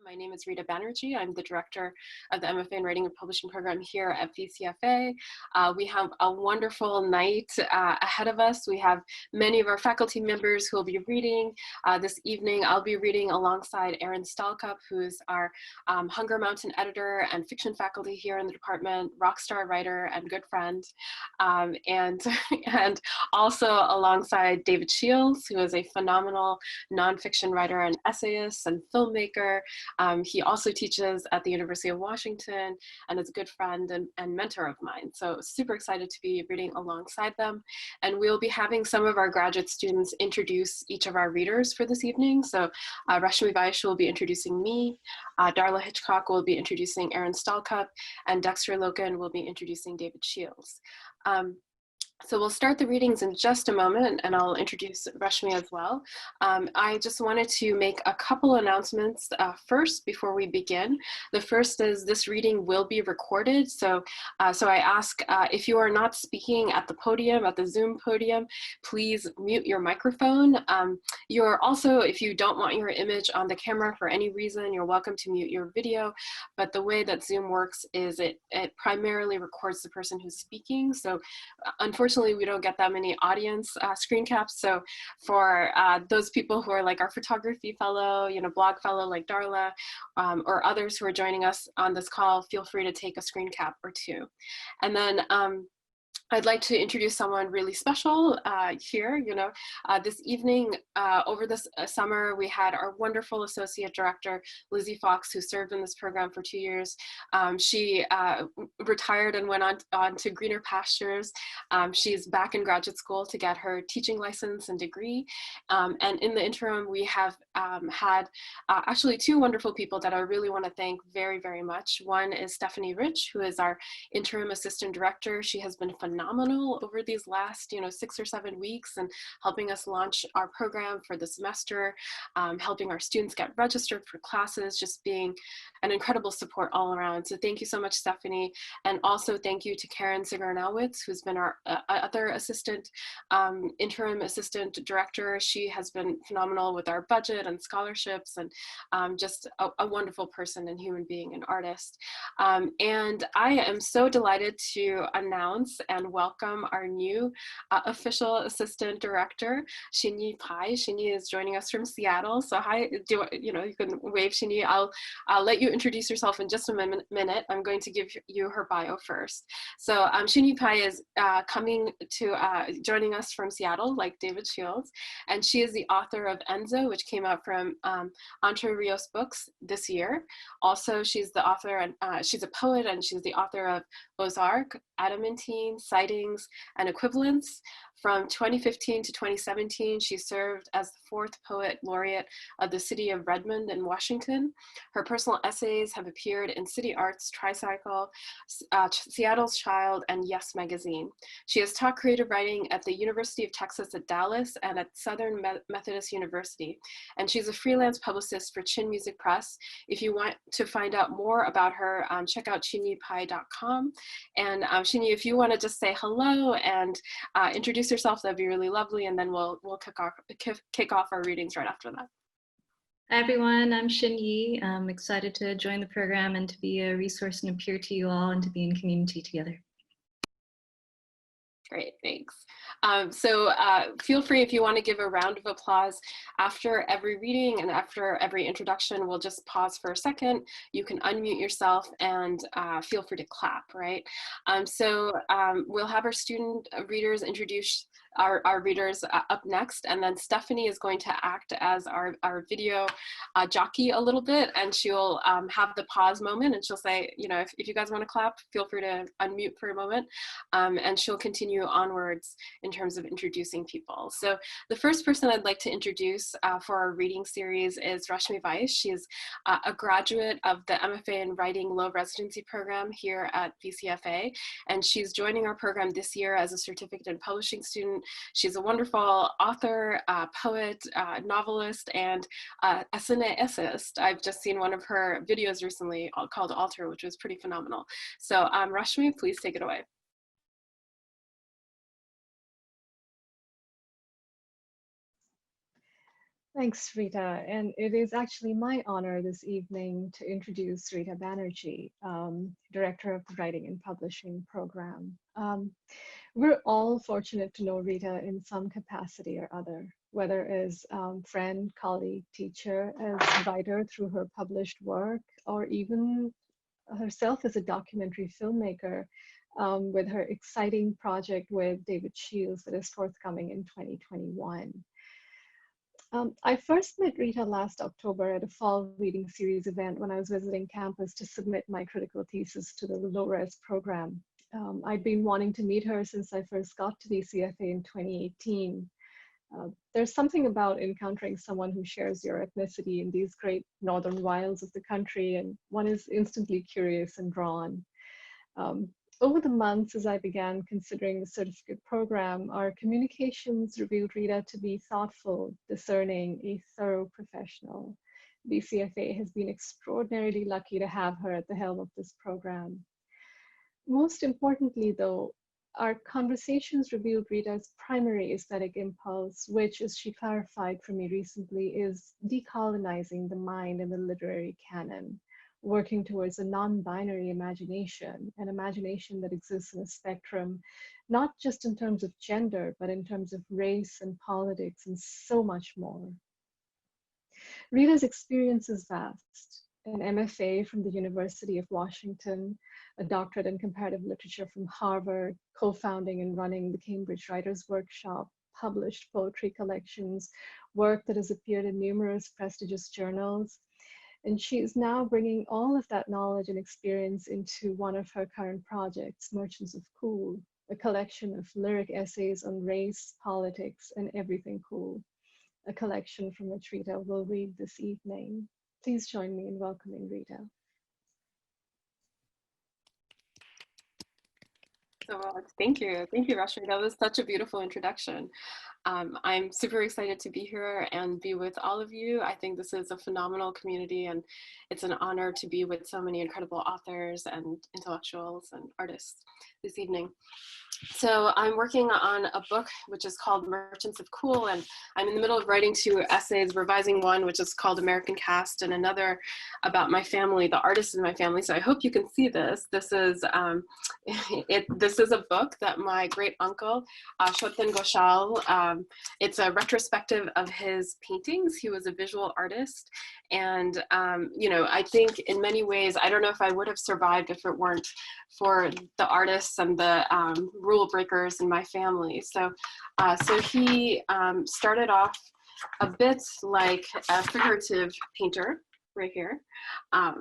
My name is Rita Banerjee. I'm the director of the MFA in Writing and Publishing program here at VCFA. We have a wonderful night ahead of us. We have many of our faculty members who will be reading. This evening, I'll be reading alongside Erin Stalcup, who is our Hunger Mountain editor and fiction faculty here in the department, rock star writer and good friend. And also alongside David Shields, who is a phenomenal nonfiction writer and essayist and filmmaker. He also teaches at the University of Washington and is a good friend and mentor of mine. So super excited to be reading alongside them. And we'll be having some of our graduate students introduce each of our readers for this evening. So Rashmi Vaish will be introducing me, Darla Hitchcock will be introducing Erin Stalcup, and Dexter Gordon will be introducing David Shields. So we'll start the readings in just a moment, and I'll introduce Rashmi as well. I just wanted to make a couple announcements first before we begin. The first is this reading will be recorded. So I ask if you are not speaking at the podium, at the Zoom podium, please mute your microphone. You're also, if you don't want your image on the camera for any reason, you're welcome to mute your video. But the way that Zoom works is it primarily records the person who's speaking. So unfortunately, we don't get that many audience screen caps. So for those people who are like our photography fellow, blog fellow like Darla, or others who are joining us on this call, feel free to take a screen cap or two. And then I'd like to introduce someone really special here. This evening, over this summer, we had our wonderful associate director, Lizzie Fox, who served in this program for 2 years. She retired and went on to greener pastures. She's back in graduate school to get her teaching license and degree. And in the interim, we have had actually two wonderful people that I really want to thank very, very much. One is Stephanie Rich, who is our interim assistant director. She has been phenomenal over these last 6 or 7 weeks and helping us launch our program for the semester, helping our students get registered for classes, just being an incredible support all around. So thank you so much, Stephanie. And also thank you to Karen Sigarnowitz, who's been our other assistant, interim assistant director. She has been phenomenal with our budget and scholarships, and just a wonderful person and human being and artist. And I am so delighted to announce and welcome our new official assistant director, Shinyi Pai. Shinyi is joining us from Seattle. So hi, you can wave, Shinyi. I'll let you introduce yourself in just a minute. I'm going to give you her bio first. So Shinyi Pai is coming to joining us from Seattle, like David Shields, and she is the author of Enzo, which came out from Entre Rios Books this year. Also, she's the author, and she's a poet, and she's the author of Ozark, Adamantine, Sightings, and Equivalents. From 2015 to 2017, she served as the 4th poet laureate of the city of Redmond in Washington. Her personal essays have appeared in City Arts, Tricycle, Seattle's Child, and Yes Magazine. She has taught creative writing at the University of Texas at Dallas and at Southern Methodist University. And she's a freelance publicist for Chin Music Press. If you want to find out more about her, check out chinyipai.com. And Shinyi, if you want to just say hello and introduce yourself, that'd be really lovely, and then we'll kick off our readings right after that. Hi everyone, I'm Shin Yi. I'm excited to join the program and to be a resource and a peer to you all and to be in community together. Great, thanks. So feel free, if you want to give a round of applause after every reading and after every introduction, we'll just pause for a second. You can unmute yourself and feel free to clap, right? We'll have our student readers introduce our readers up next, and then Stephanie is going to act as our video jockey a little bit, and she'll have the pause moment, and she'll say, if you guys want to clap, feel free to unmute for a moment, and she'll continue onwards in terms of introducing people. So the first person I'd like to introduce for our reading series is Rashmi Vaish. She is a graduate of the MFA in Writing low-residency program here at VCFA, and she's joining our program this year as a certificate in publishing student. She's a wonderful author, poet, novelist, and essayist. I've just seen one of her videos recently called Alter, which was pretty phenomenal. So Rashmi, please take it away. Thanks, Rita. And it is actually my honor this evening to introduce Rita Banerjee, Director of the Writing and Publishing Program. We're all fortunate to know Rita in some capacity or other, whether as friend, colleague, teacher, as writer through her published work, or even herself as a documentary filmmaker with her exciting project with David Shields that is forthcoming in 2021. I first met Rita last October at a fall reading series event when I was visiting campus to submit my critical thesis to the low-res program. I'd been wanting to meet her since I first got to the CFA in 2018. There's something about encountering someone who shares your ethnicity in these great northern wilds of the country, and one is instantly curious and drawn. Um, Over the months, as I began considering the certificate program, our communications revealed Rita to be thoughtful, discerning, a thorough professional. BCFA has been extraordinarily lucky to have her at the helm of this program. Most importantly, though, our conversations revealed Rita's primary aesthetic impulse, which, as she clarified for me recently, is decolonizing the mind and the literary canon, working towards a non-binary imagination, an imagination that exists in a spectrum, not just in terms of gender, but in terms of race and politics and so much more. Rita's experience is vast. An MFA from the University of Washington, a doctorate in comparative literature from Harvard, co-founding and running the Cambridge Writers' Workshop, published poetry collections, work that has appeared in numerous prestigious journals. And she is now bringing all of that knowledge and experience into one of her current projects, Merchants of Cool, a collection of lyric essays on race, politics, and everything cool, a collection from which Rita will read this evening. Please join me in welcoming Rita. So thank you, Rashmi. That was such a beautiful introduction. I'm super excited to be here and be with all of you. I think this is a phenomenal community, and it's an honor to be with so many incredible authors and intellectuals and artists this evening. So I'm working on a book which is called Merchants of Cool, and I'm in the middle of writing two essays, revising one which is called American Cast, and another about my family, the artists in my family. So I hope you can see this. This is this is a book that my great uncle Shoten Ghoshal. It's a retrospective of his paintings. He was a visual artist, and you know, I think in many ways, I don't know if I would have survived if it weren't for the artists and the rule breakers in my family. So, so he started off a bit like a figurative painter right here.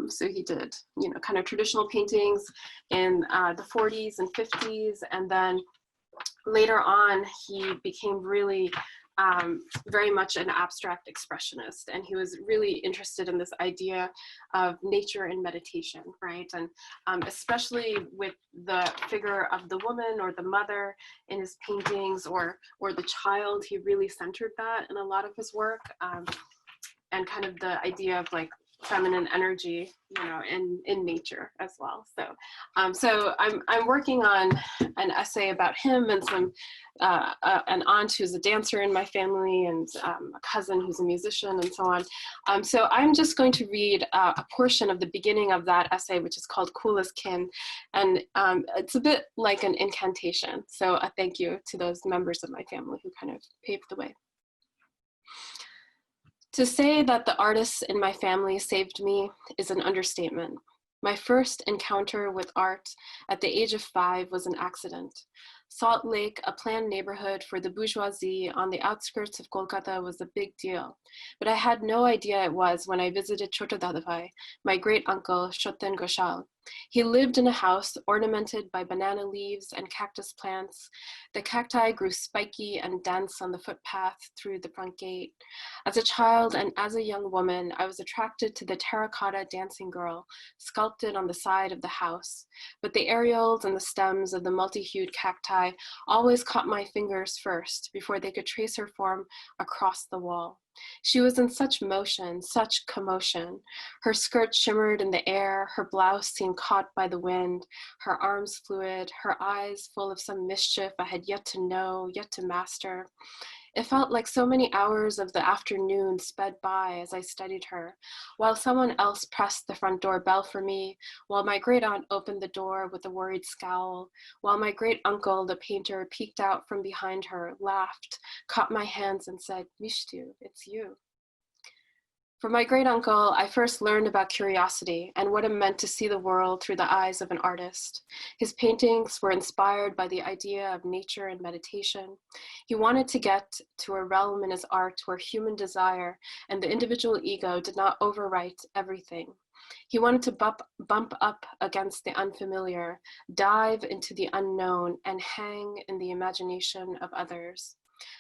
So he did, you know, kind of traditional paintings in the 40s and 50s, and then later on he became really very much an abstract expressionist, and he was really interested in this idea of nature and meditation, right? And especially with the figure of the woman or the mother in his paintings, or the child, he really centered that in a lot of his work, and kind of the idea of like feminine energy, you know, in nature as well. So, so I'm working on an essay about him, and some an aunt who's a dancer in my family, and a cousin who's a musician, and so on. So I'm just going to read a portion of the beginning of that essay, which is called Cool as Kin, and it's a bit like an incantation. So a thank you to those members of my family who kind of paved the way. To say that the artists in my family saved me is an understatement. My first encounter with art at the age of 5 was an accident. Salt Lake, a planned neighborhood for the bourgeoisie on the outskirts of Kolkata, was a big deal, but I had no idea it was when I visited Chota Dadabhai, my great uncle Shoten Ghoshal. He lived in a house ornamented by banana leaves and cactus plants. The cacti grew spiky and dense on the footpath through the front gate. As a child and as a young woman, I was attracted to the terracotta dancing girl sculpted on the side of the house, but the areoles and the stems of the multi-hued cacti always caught my fingers first before they could trace her form across the wall. She was in such motion, such commotion. Her skirt shimmered in the air, her blouse seemed caught by the wind, her arms fluid, her eyes full of some mischief I had yet to know, yet to master. It felt like so many hours of the afternoon sped by as I studied her, while someone else pressed the front door bell for me, while my great-aunt opened the door with a worried scowl, while my great-uncle, the painter, peeked out from behind her, laughed, caught my hands and said, "Mishtu, it's you." From my great-uncle, I first learned about curiosity and what it meant to see the world through the eyes of an artist. His paintings were inspired by the idea of nature and meditation. He wanted to get to a realm in his art where human desire and the individual ego did not overwrite everything. He wanted to bump up against the unfamiliar, dive into the unknown, and hang in the imagination of others.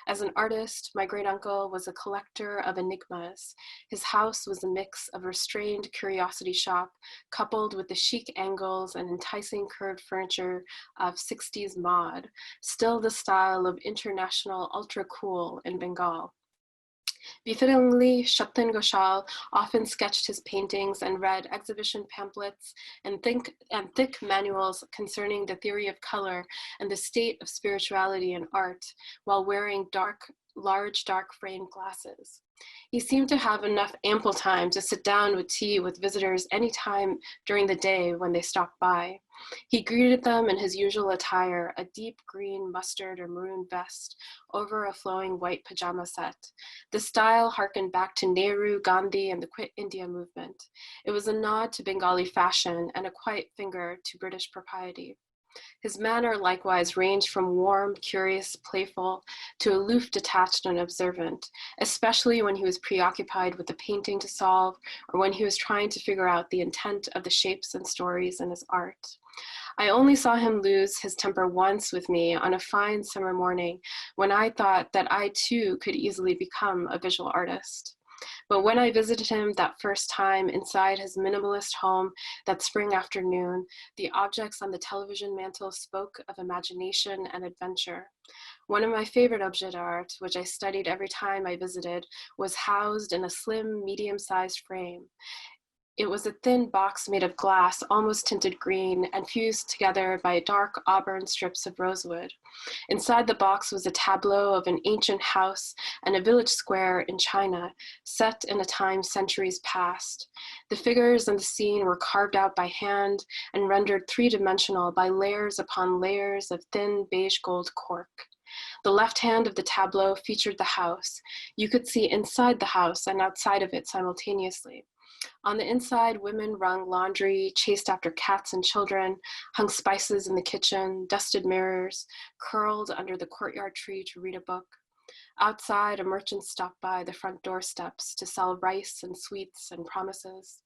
As an artist, my great-uncle was a collector of enigmas. His house was a mix of restrained curiosity shop coupled with the chic angles and enticing curved furniture of 60s mod, still the style of international ultra-cool in Bengal. Befittingly, Shatin Ghoshal often sketched his paintings and read exhibition pamphlets and thick manuals concerning the theory of color and the state of spirituality in art, while wearing large dark framed glasses. He seemed to have enough ample time to sit down with tea with visitors any time during the day when they stopped by. He greeted them in his usual attire, a deep green mustard or maroon vest over a flowing white pajama set. The style harkened back to Nehru, Gandhi, and the Quit India movement. It was a nod to Bengali fashion and a quiet finger to British propriety. His manner likewise ranged from warm, curious, playful, to aloof, detached, and observant, especially when he was preoccupied with a painting to solve or when he was trying to figure out the intent of the shapes and stories in his art. I only saw him lose his temper once with me on a fine summer morning when I thought that I too could easily become a visual artist. But when I visited him that first time inside his minimalist home that spring afternoon, the objects on the television mantel spoke of imagination and adventure. One of my favorite objets d'art, which I studied every time I visited, was housed in a slim, medium-sized frame. It was a thin box made of glass, almost tinted green, and fused together by dark auburn strips of rosewood. Inside the box was a tableau of an ancient house and a village square in China, set in a time centuries past. The figures in the scene were carved out by hand and rendered three-dimensional by layers upon layers of thin beige gold cork. The left hand of the tableau featured the house. You could see inside the house and outside of it simultaneously. On the inside, women wrung laundry, chased after cats and children, hung spices in the kitchen, dusted mirrors, curled under the courtyard tree to read a book. Outside, a merchant stopped by the front doorsteps to sell rice and sweets and promises.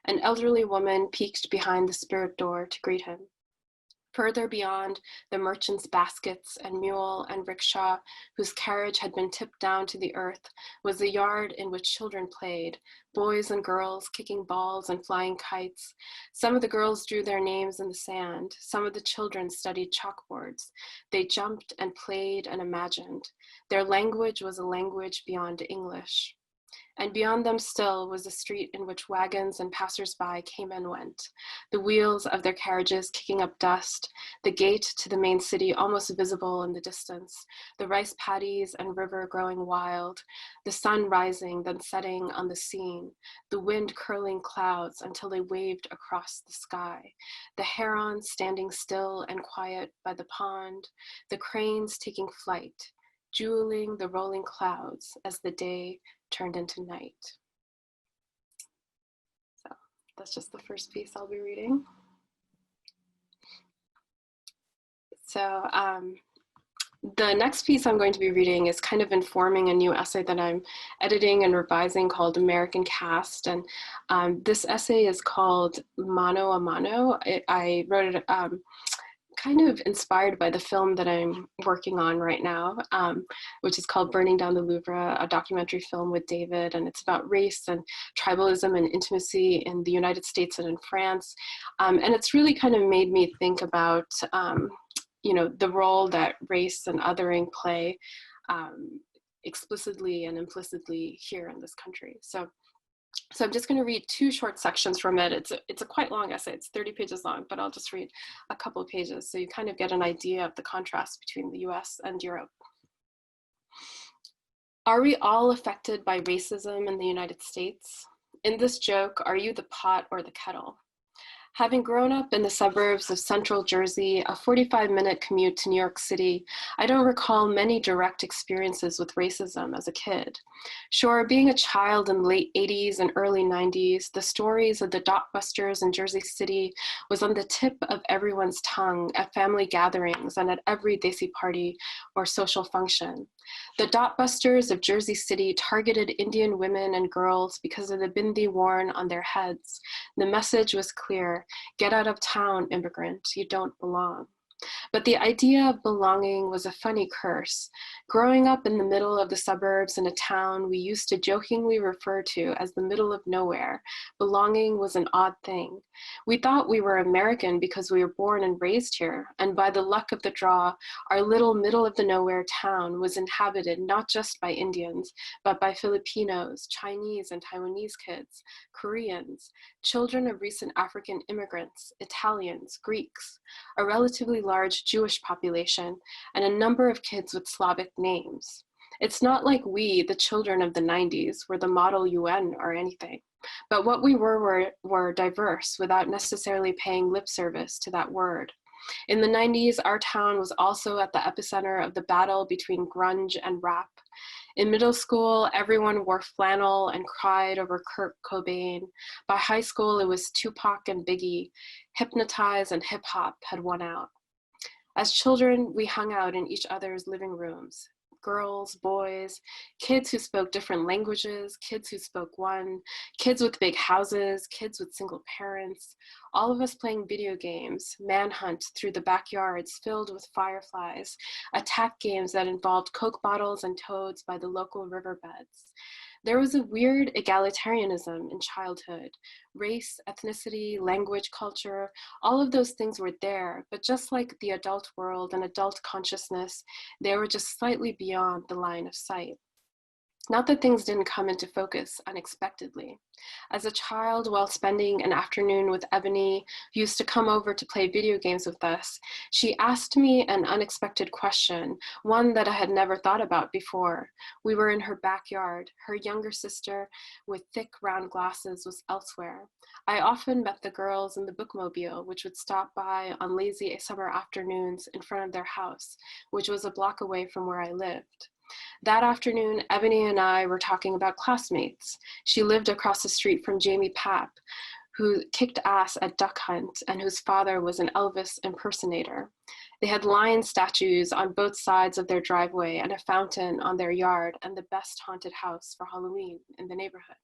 An elderly woman peeked behind the spirit door to greet him. Further beyond the merchant's baskets and mule and rickshaw, whose carriage had been tipped down to the earth, was the yard in which children played, boys and girls kicking balls and flying kites. Some of the girls drew their names in the sand. Some of the children studied chalkboards. They jumped and played and imagined. Their language was a language beyond English. And beyond them still was a street in which wagons and passers-by came and went, the wheels of their carriages kicking up dust, the gate to the main city almost visible in the distance, the rice paddies and river growing wild, the sun rising then setting on the scene, the wind curling clouds until they waved across the sky, the herons standing still and quiet by the pond, the cranes taking flight, jeweling the rolling clouds as the day turned into night. So that's just the first piece I'll be reading. So the next piece I'm going to be reading is kind of informing a new essay that I'm editing and revising called American Caste. And this essay is called Mano a Mano. I wrote it kind of inspired by the film that I'm working on right now, which is called Burning Down the Louvre, a documentary film with David, and it's about race and tribalism and intimacy in the United States and in France. And it's really kind of made me think about, the role that race and othering play explicitly and implicitly here in this country. So I'm just going to read two short sections from it. It's a quite long essay. It's 30 pages long, but I'll just read a couple of pages so you kind of get an idea of the contrast between the US and Europe. Are we all affected by racism in the United States? In this joke, are you the pot or the kettle? Having grown up in the suburbs of central Jersey, a 45-minute commute to New York City, I don't recall many direct experiences with racism as a kid. Sure, being a child in the late 80s and early 90s, the stories of the Dotbusters in Jersey City was on the tip of everyone's tongue at family gatherings and at every desi party or social function. The Dotbusters of Jersey City targeted Indian women and girls because of the bindi worn on their heads. The message was clear: get out of town, immigrant, you don't belong. But the idea of belonging was a funny curse. Growing up in the middle of the suburbs in a town we used to jokingly refer to as the middle of nowhere, belonging was an odd thing. We thought we were American because we were born and raised here, and by the luck of the draw, our little middle of the nowhere town was inhabited not just by Indians, but by Filipinos, Chinese and Taiwanese kids, Koreans, children of recent African immigrants, Italians, Greeks, a relatively large Jewish population, and a number of kids with Slavic names. It's not like we, the children of the 90s, were the model UN or anything, but what we were diverse without necessarily paying lip service to that word. In the 90s, our town was also at the epicenter of the battle between grunge and rap. In middle school, everyone wore flannel and cried over Kurt Cobain. By high school, it was Tupac and Biggie. Hypnotize and hip hop had won out. As children, we hung out in each other's living rooms. Girls, boys, kids who spoke different languages, kids who spoke one, kids with big houses, kids with single parents, all of us playing video games, manhunt through the backyards filled with fireflies, attack games that involved Coke bottles and toads by the local riverbeds. There was a weird egalitarianism in childhood. Race, ethnicity, language, culture, all of those things were there, but just like the adult world and adult consciousness, they were just slightly beyond the line of sight. Not that things didn't come into focus unexpectedly. As a child, while spending an afternoon with Ebony, who used to come over to play video games with us, she asked me an unexpected question, one that I had never thought about before. We were in her backyard. Her younger sister, with thick round glasses, was elsewhere. I often met the girls in the bookmobile, which would stop by on lazy summer afternoons in front of their house, which was a block away from where I lived. That afternoon, Ebony and I were talking about classmates. She lived across the street from Jamie Papp, who kicked ass at duck hunt and whose father was an Elvis impersonator. They had lion statues on both sides of their driveway and a fountain on their yard and the best haunted house for Halloween in the neighborhood.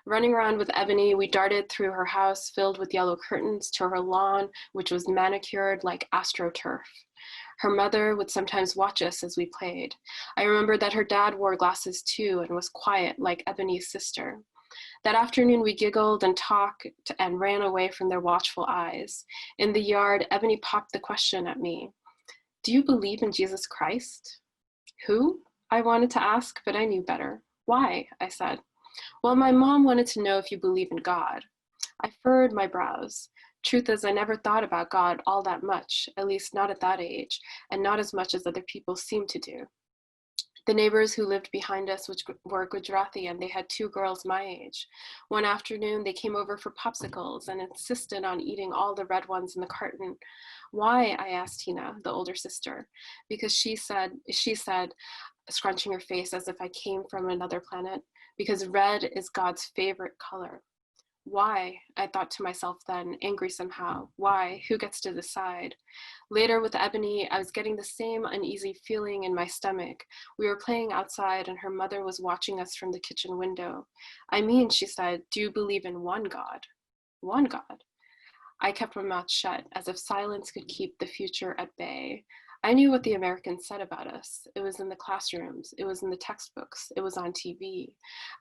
Running around with Ebony, we darted through her house filled with yellow curtains to her lawn, which was manicured like astroturf. Her mother would sometimes watch us as we played. I remember that her dad wore glasses too and was quiet like Ebony's sister. That afternoon we giggled and talked and ran away from their watchful eyes. In the yard, Ebony popped the question at me. Do you believe in Jesus Christ? Who? I wanted to ask, but I knew better. Why? I said. Well, my mom wanted to know if you believe in God. I furrowed my brows. Truth is, I never thought about God all that much, at least not at that age, and not as much as other people seemed to do. The neighbors who lived behind us were Gujarati, and they had two girls my age. One afternoon, they came over for popsicles and insisted on eating all the red ones in the carton. Why? I asked Tina, the older sister, because she said, scrunching her face as if I came from another planet, because red is God's favorite color. Why? I thought to myself then, angry somehow. Why? Who gets to decide? Later with Ebony, I was getting the same uneasy feeling in my stomach. We were playing outside and her mother was watching us from the kitchen window. I mean, she said, do you believe in one God? One God. I kept my mouth shut, as if silence could keep the future at bay. I knew what the Americans said about us. It was in the classrooms. It was in the textbooks. It was on TV.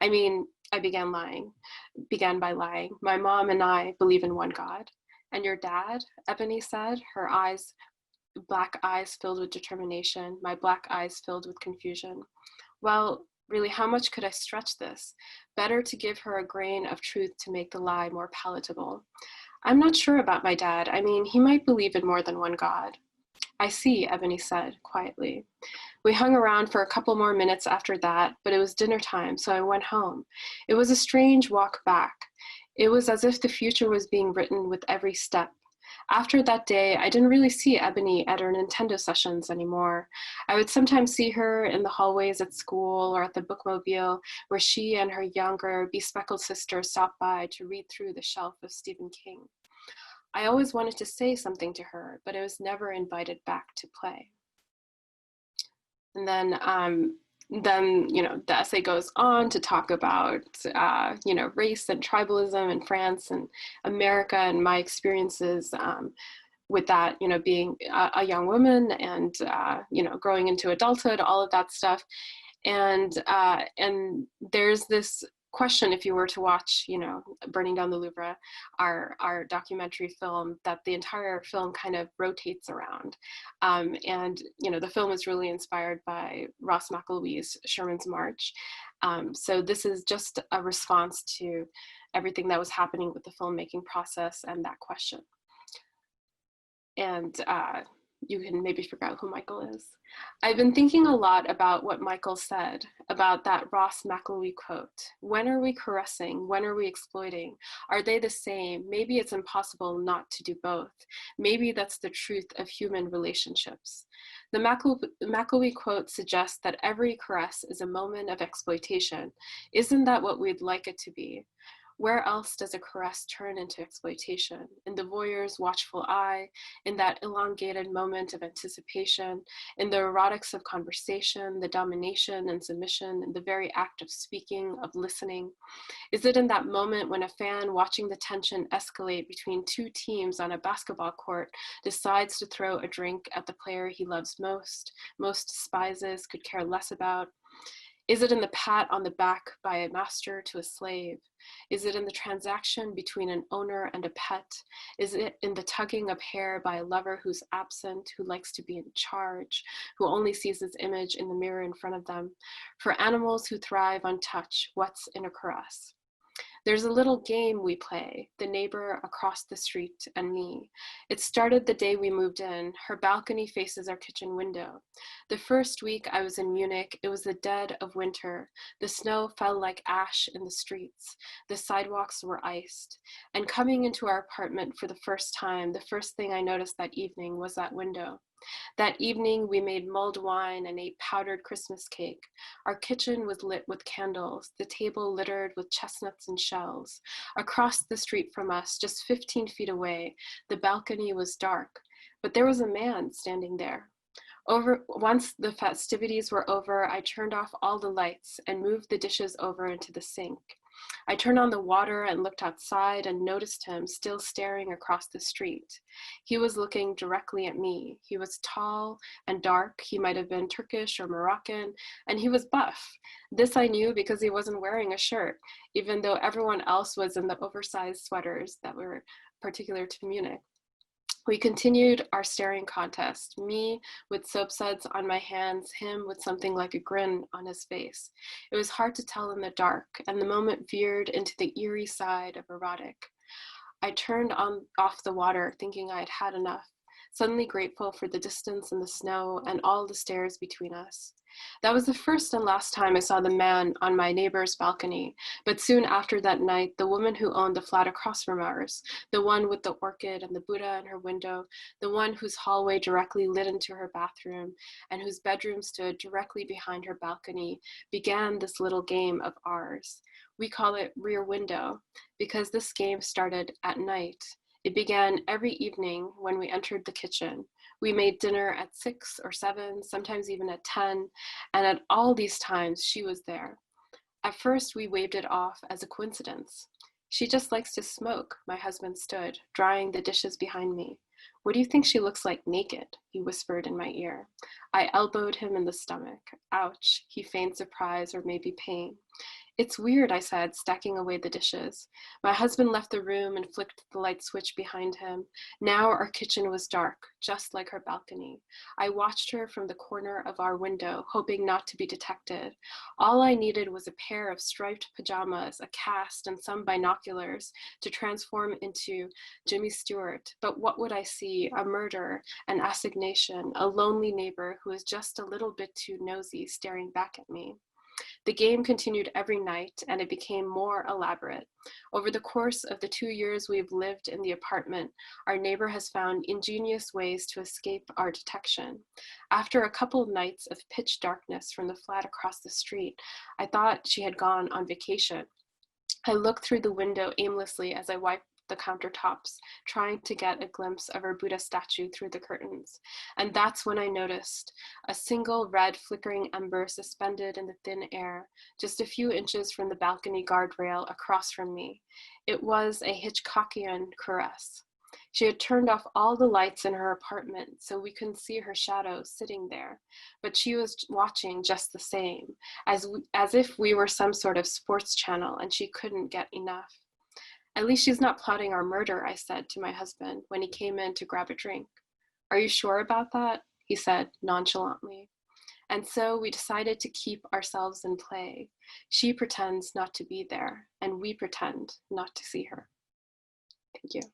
I mean, I began by lying. My mom and I believe in one God. And your dad? Ebony said, her eyes, black eyes filled with determination, my black eyes filled with confusion. Well, really, how much could I stretch this? Better to give her a grain of truth to make the lie more palatable. I'm not sure about my dad. I mean, he might believe in more than one God. I see, Ebony said quietly. We hung around for a couple more minutes after that, but it was dinner time, so I went home. It was a strange walk back. It was as if the future was being written with every step. After that day, I didn't really see Ebony at her Nintendo sessions anymore. I would sometimes see her in the hallways at school or at the bookmobile, where she and her younger, bespectacled sister stopped by to read through the shelf of Stephen King. I always wanted to say something to her, but I was never invited back to play. And then the essay goes on to talk about race and tribalism in France and America, and my experiences with that, being a young woman and growing into adulthood, all of that stuff. And there's this question, if you were to watch, Burning Down the Louvre, our documentary film, that the entire film kind of rotates around. And the film is really inspired by Ross McElwee's Sherman's March. So this is just a response to everything that was happening with the filmmaking process and that question. And you can maybe figure out who Michael is. I've been thinking a lot about what Michael said about that Ross McElwee quote. When are we caressing? When are we exploiting? Are they the same? Maybe it's impossible not to do both. Maybe that's the truth of human relationships. The McElwee quote suggests that every caress is a moment of exploitation. Isn't that what we'd like it to be? Where else does a caress turn into exploitation? In the voyeur's watchful eye, in that elongated moment of anticipation, in the erotics of conversation, the domination and submission, in the very act of speaking, of listening? Is it in that moment when a fan watching the tension escalate between two teams on a basketball court decides to throw a drink at the player he loves most despises, could care less about? Is it in the pat on the back by a master to a slave? Is it in the transaction between an owner and a pet? Is it in the tugging of hair by a lover who's absent, who likes to be in charge, who only sees his image in the mirror in front of them? For animals who thrive on touch, what's in a caress? There's a little game we play, the neighbor across the street and me. It started the day we moved in. Her balcony faces our kitchen window. The first week I was in Munich, it was the dead of winter. The snow fell like ash in the streets. The sidewalks were iced. And coming into our apartment for the first time, the first thing I noticed that evening was that window. That evening, we made mulled wine and ate powdered Christmas cake. Our kitchen was lit with candles, the table littered with chestnuts and shells. Across the street from us, just 15 feet away, the balcony was dark, but there was a man standing there. Once the festivities were over, I turned off all the lights and moved the dishes over into the sink. I turned on the water and looked outside and noticed him still staring across the street. He was looking directly at me. He was tall and dark. He might have been Turkish or Moroccan, and he was buff. This I knew because he wasn't wearing a shirt, even though everyone else was in the oversized sweaters that were particular to Munich. We continued our staring contest, me with soap suds on my hands, him with something like a grin on his face. It was hard to tell in the dark, and the moment veered into the eerie side of erotic. I turned off the water, thinking I had had enough, suddenly grateful for the distance and the snow and all the stairs between us. That was the first and last time I saw the man on my neighbor's balcony, but soon after that night, the woman who owned the flat across from ours, the one with the orchid and the Buddha in her window, the one whose hallway directly lit into her bathroom, and whose bedroom stood directly behind her balcony, began this little game of ours. We call it Rear Window, because this game started at night. It began every evening when we entered the kitchen. We made dinner at 6 or 7, sometimes even at 10, and at all these times she was there. At first we waved it off as a coincidence. She just likes to smoke, my husband stood, drying the dishes behind me. What do you think she looks like naked? He whispered in my ear. I elbowed him in the stomach. Ouch, he feigned surprise or maybe pain. It's weird, I said, stacking away the dishes. My husband left the room and flicked the light switch behind him. Now our kitchen was dark, just like her balcony. I watched her from the corner of our window, hoping not to be detected. All I needed was a pair of striped pajamas, a cast, and some binoculars to transform into Jimmy Stewart. But what would I see? A murder, an assignation, a lonely neighbor who was just a little bit too nosy staring back at me. The game continued every night, and it became more elaborate. Over the course of the 2 years we've lived in the apartment, our neighbor has found ingenious ways to escape our detection. After a couple of nights of pitch darkness from the flat across the street, I thought she had gone on vacation. I looked through the window aimlessly as I wiped the countertops, trying to get a glimpse of her Buddha statue through the curtains. And that's when I noticed a single red flickering ember suspended in the thin air, just a few inches from the balcony guardrail across from me. It was a Hitchcockian caress. She had turned off all the lights in her apartment so we couldn't see her shadow sitting there, but she was watching just the same, as if we were some sort of sports channel and she couldn't get enough. At least she's not plotting our murder, I said to my husband when he came in to grab a drink. Are you sure about that? He said nonchalantly. And so we decided to keep ourselves in play. She pretends not to be there, and we pretend not to see her. Thank you.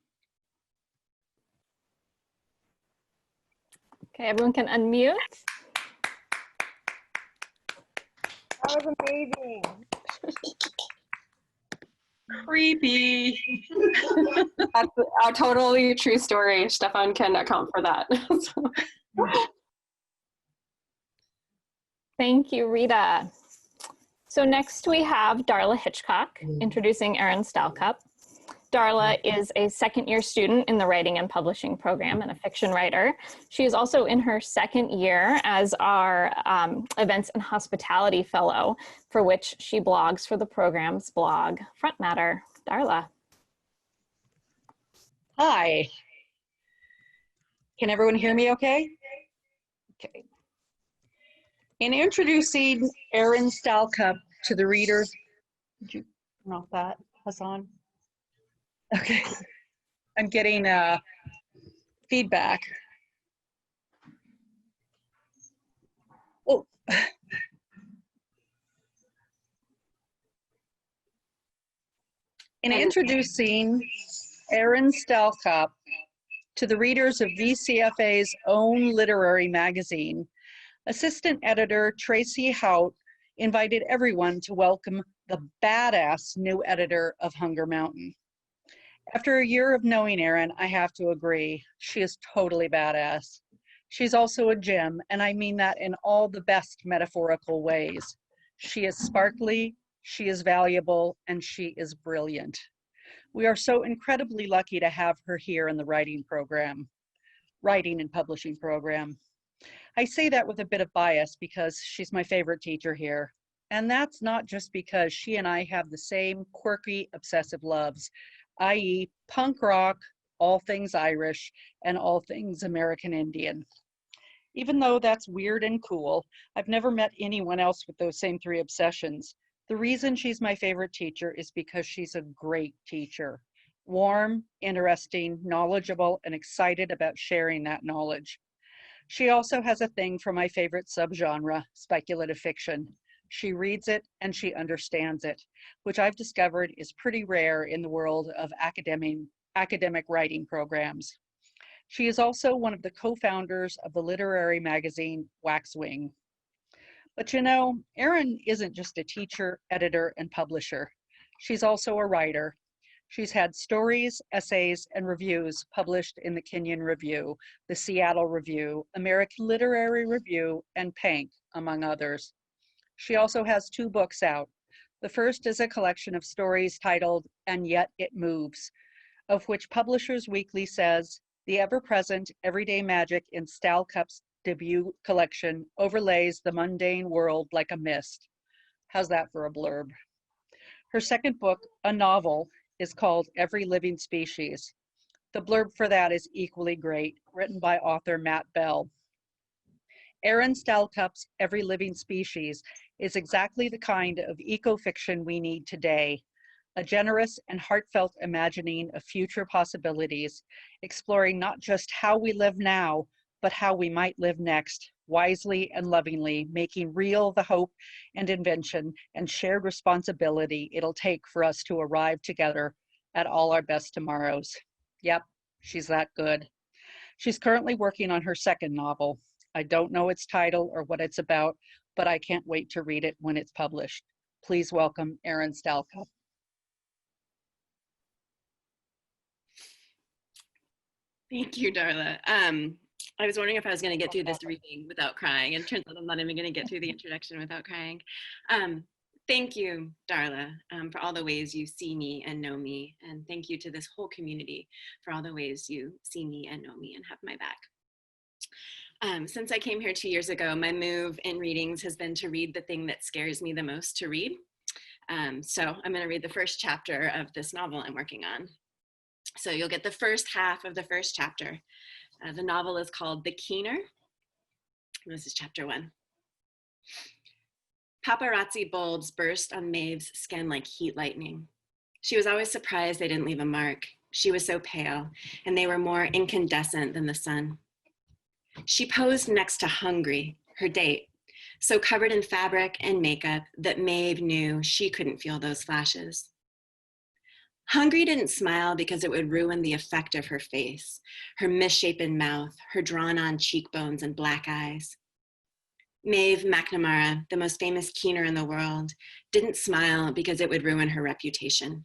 Okay, everyone can unmute. That was amazing. Creepy. That's a totally true story. Stefan can account for that. Thank you, Rita. So next we have Darla Hitchcock introducing Erin Stalcup. Darla is a second-year student in the Writing and Publishing program and a fiction writer. She is also in her second year as our Events and Hospitality Fellow, for which she blogs for the program's blog, Front Matter. Darla. Hi. Can everyone hear me okay? Okay. In introducing Erin Stalcup to the readers, did you turn off that, Hassan? Okay, I'm getting feedback. Oh. In introducing Erin Stalcup to the readers of VCFA's own literary magazine, Assistant Editor Tracy Hout invited everyone to welcome the badass new editor of Hunger Mountain. After a year of knowing Erin, I have to agree, she is totally badass. She's also a gem, and I mean that in all the best metaphorical ways. She is sparkly, she is valuable, and she is brilliant. We are so incredibly lucky to have her here in the writing and publishing program. I say that with a bit of bias because she's my favorite teacher here. And that's not just because she and I have the same quirky, obsessive loves, i.e. punk rock, all things Irish, and all things American Indian. Even though that's weird and cool, I've never met anyone else with those same three obsessions. The reason she's my favorite teacher is because she's a great teacher. Warm, interesting, knowledgeable, and excited about sharing that knowledge. She also has a thing for my favorite subgenre, speculative fiction. She reads it and she understands it, which I've discovered is pretty rare in the world of academic writing programs. She is also one of the co-founders of the literary magazine Waxwing. But you know, Erin isn't just a teacher, editor, and publisher. She's also a writer. She's had stories, essays, and reviews published in the Kenyon Review, the Seattle Review, American Literary Review, and Pank, among others. She also has 2 books out. The first is a collection of stories titled And Yet It Moves, of which Publishers Weekly says, the ever-present everyday magic in Stylecup's debut collection overlays the mundane world like a mist. How's that for a blurb? Her second book, a novel, is called Every Living Species. The blurb for that is equally great, written by author Matt Bell. Erin Stalcup's Every Living Species is exactly the kind of eco-fiction we need today. A generous and heartfelt imagining of future possibilities, exploring not just how we live now, but how we might live next, wisely and lovingly, making real the hope and invention and shared responsibility it'll take for us to arrive together at all our best tomorrows. Yep, she's that good. She's currently working on her second novel. I don't know its title or what it's about, but I can't wait to read it when it's published. Please welcome Erin Stalcup. Thank you, Darla. I was wondering if I was going to get through this reading without crying, and it turns out I'm not even going to get through the introduction without crying. Thank you, Darla, for all the ways you see me and know me, and thank you to this whole community for all the ways you see me and know me and have my back. Since I came here 2 years ago, my move in readings has been to read the thing that scares me the most to read. So I'm going to read the first chapter of this novel I'm working on. So you'll get the first half of the first chapter. The novel is called The Keener. This is chapter 1. Paparazzi bulbs burst on Maeve's skin like heat lightning. She was always surprised they didn't leave a mark. She was so pale, and they were more incandescent than the sun. She posed next to Hungry, her date, so covered in fabric and makeup that Maeve knew she couldn't feel those flashes. Hungry didn't smile because it would ruin the effect of her face, her misshapen mouth, her drawn-on cheekbones and black eyes. Maeve McNamara, the most famous keener in the world, didn't smile because it would ruin her reputation.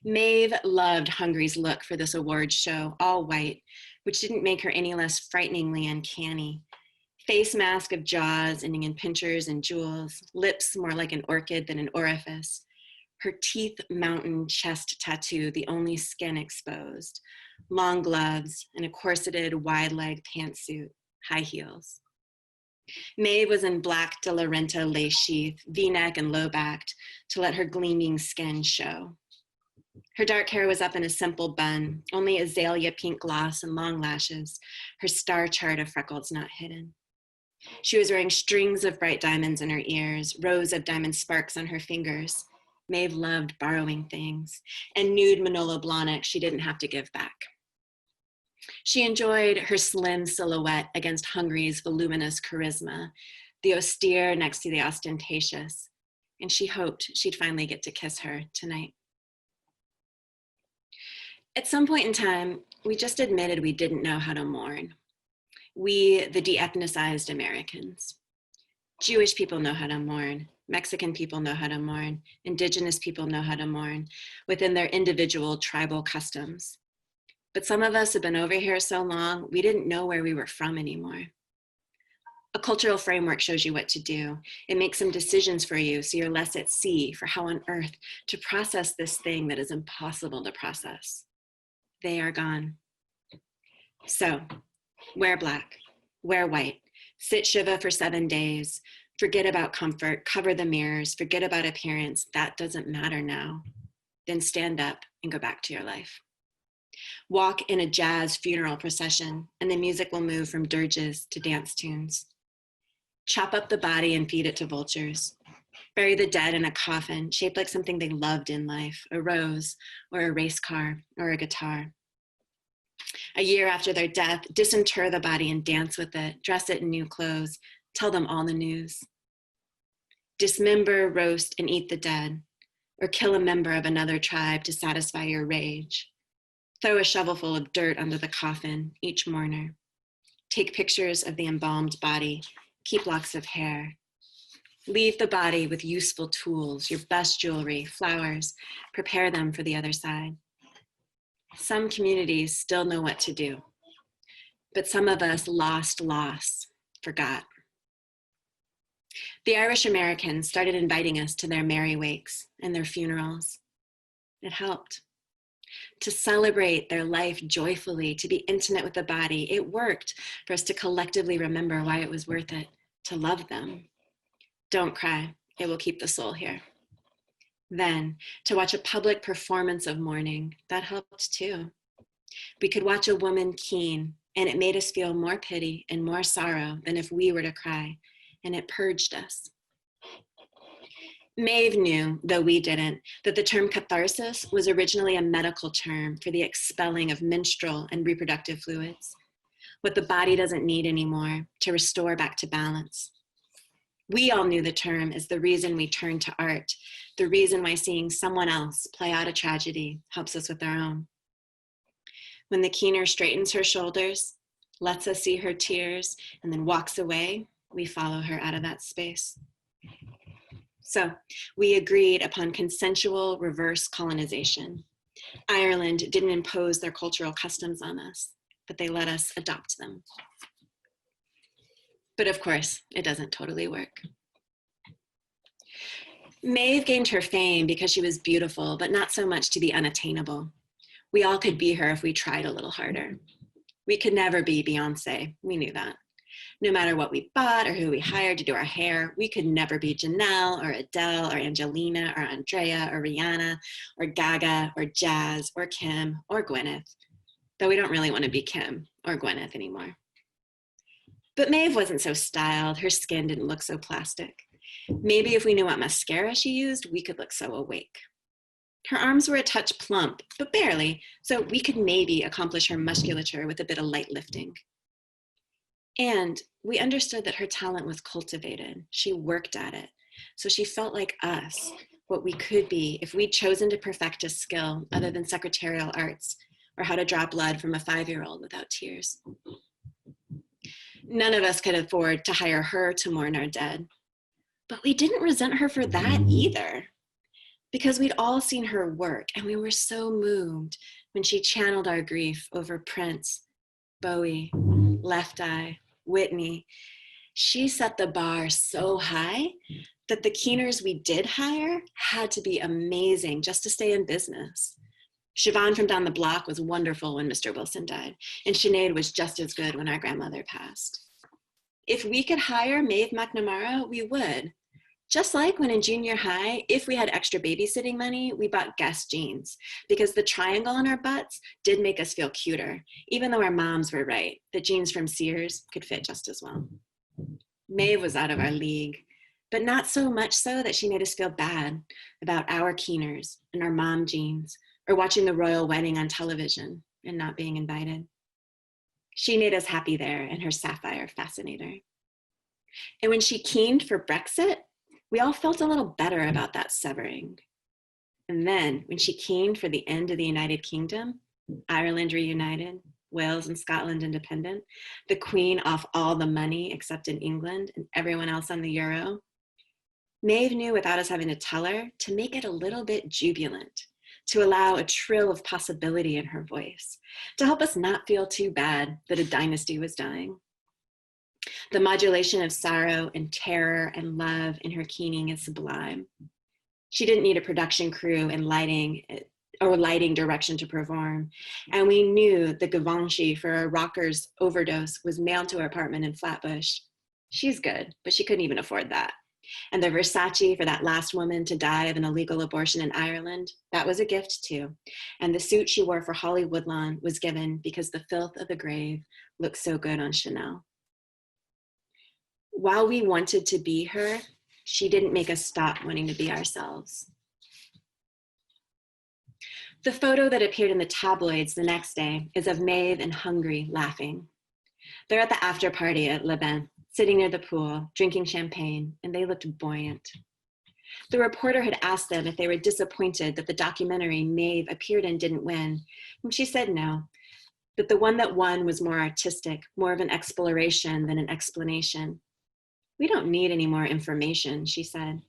Maeve loved Hungry's look for this awards show, all white, which didn't make her any less frighteningly uncanny. Face mask of jaws ending in pinchers and jewels, lips more like an orchid than an orifice, her teeth mountain chest tattoo, the only skin exposed, long gloves, and a corseted wide-leg pantsuit, high heels. Maeve was in black De La Renta lace sheath, V-neck and low-backed, to let her gleaming skin show. Her dark hair was up in a simple bun, only azalea pink gloss and long lashes, her star chart of freckles not hidden. She was wearing strings of bright diamonds in her ears, rows of diamond sparks on her fingers. Maeve loved borrowing things, and nude Manolo Blahnik she didn't have to give back. She enjoyed her slim silhouette against Hungry's voluminous charisma, the austere next to the ostentatious, and she hoped she'd finally get to kiss her tonight. At some point in time, we just admitted we didn't know how to mourn. We, the de-ethnicized Americans. Jewish people know how to mourn. Mexican people know how to mourn. Indigenous people know how to mourn within their individual tribal customs. But some of us have been over here so long, we didn't know where we were from anymore. A cultural framework shows you what to do. It makes some decisions for you so you're less at sea for how on earth to process this thing that is impossible to process. They are gone. So, wear black, wear white, sit Shiva for 7 days, forget about comfort, cover the mirrors, forget about appearance. That doesn't matter now. Then stand up and go back to your life. Walk in a jazz funeral procession, and the music will move from dirges to dance tunes. Chop up the body and feed it to vultures. Bury the dead in a coffin shaped like something they loved in life, a rose or a race car or a guitar. A year after their death, disinter the body and dance with it, dress it in new clothes, tell them all the news. Dismember, roast, and eat the dead, or kill a member of another tribe to satisfy your rage. Throw a shovelful of dirt under the coffin, each mourner. Take pictures of the embalmed body, keep locks of hair. Leave the body with useful tools, your best jewelry, flowers, prepare them for the other side. Some communities still know what to do, but some of us lost, forgot. The Irish Americans started inviting us to their merry wakes and their funerals. It helped. To celebrate their life joyfully, to be intimate with the body, it worked for us to collectively remember why it was worth it, to love them. Don't cry, it will keep the soul here. Then, to watch a public performance of mourning, that helped too. We could watch a woman keen and it made us feel more pity and more sorrow than if we were to cry, and it purged us. Maeve knew, though we didn't, that the term catharsis was originally a medical term for the expelling of menstrual and reproductive fluids, what the body doesn't need anymore to restore back to balance. We all knew the term as the reason we turn to art, the reason why seeing someone else play out a tragedy helps us with our own. When the keener straightens her shoulders, lets us see her tears, and then walks away, we follow her out of that space. So we agreed upon consensual reverse colonization. Ireland didn't impose their cultural customs on us, but they let us adopt them. But of course, it doesn't totally work. Maeve gained her fame because she was beautiful, but not so much to be unattainable. We all could be her if we tried a little harder. We could never be Beyonce, we knew that. No matter what we bought or who we hired to do our hair, we could never be Janelle or Adele or Angelina or Andrea or Rihanna or Gaga or Jazz or Kim or Gwyneth, though we don't really want to be Kim or Gwyneth anymore. But Maeve wasn't so styled, her skin didn't look so plastic. Maybe if we knew what mascara she used, we could look so awake. Her arms were a touch plump, but barely, so we could maybe accomplish her musculature with a bit of light lifting. And we understood that her talent was cultivated. She worked at it. So she felt like us, what we could be if we'd chosen to perfect a skill other than secretarial arts or how to draw blood from a 5-year-old without tears. None of us could afford to hire her to mourn our dead, but we didn't resent her for that either, because we'd all seen her work and we were so moved when she channeled our grief over Prince, Bowie, Left Eye, Whitney. She set the bar so high that the keeners we did hire had to be amazing just to stay in business. Siobhan from down the block was wonderful when Mr. Wilson died, and Sinead was just as good when our grandmother passed. If we could hire Maeve McNamara, we would. Just like when in junior high, if we had extra babysitting money, we bought Guess jeans because the triangle on our butts did make us feel cuter, even though our moms were right that jeans from Sears could fit just as well. Maeve was out of our league, but not so much so that she made us feel bad about our keeners and our mom jeans or watching the royal wedding on television and not being invited. She made us happy there in her sapphire fascinator. And when she keened for Brexit, we all felt a little better about that severing. And then when she keened for the end of the United Kingdom, Ireland reunited, Wales and Scotland independent, the Queen off all the money except in England and everyone else on the euro, Maeve knew without us having to tell her to make it a little bit jubilant, to allow a trill of possibility in her voice, to help us not feel too bad that a dynasty was dying. The modulation of sorrow and terror and love in her keening is sublime. She didn't need a production crew and lighting direction to perform. And we knew the Givenchy for a rocker's overdose was mailed to her apartment in Flatbush. She's good, but she couldn't even afford that. And the Versace for that last woman to die of an illegal abortion in Ireland, that was a gift too. And the suit she wore for Holly Woodlawn was given because the filth of the grave looked so good on Chanel. While we wanted to be her, she didn't make us stop wanting to be ourselves. The photo that appeared in the tabloids the next day is of Maeve and Hungry laughing. They're at the after party at Le Bain, sitting near the pool, drinking champagne, and they looked buoyant. The reporter had asked them if they were disappointed that the documentary Maeve appeared in didn't win, and she said no, that the one that won was more artistic, more of an exploration than an explanation. We don't need any more information, she said.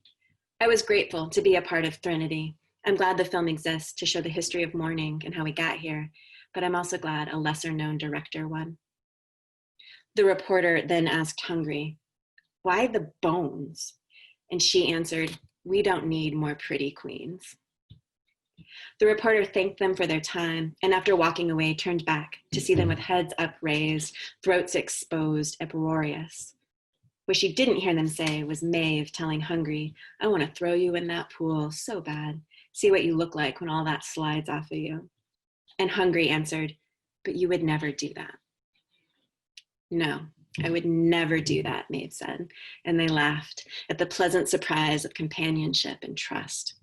I was grateful to be a part of Threnody. I'm glad the film exists to show the history of mourning and how we got here, but I'm also glad a lesser known director won. The reporter then asked Hungry, why the bones? And she answered, we don't need more pretty queens. The reporter thanked them for their time, and after walking away, turned back to see them with heads upraised, throats exposed, uproarious. What she didn't hear them say was Maeve telling Hungry, I want to throw you in that pool so bad. See what you look like when all that slides off of you. And Hungry answered, but you would never do that. No, I would never do that, Maeve said, and they laughed at the pleasant surprise of companionship and trust.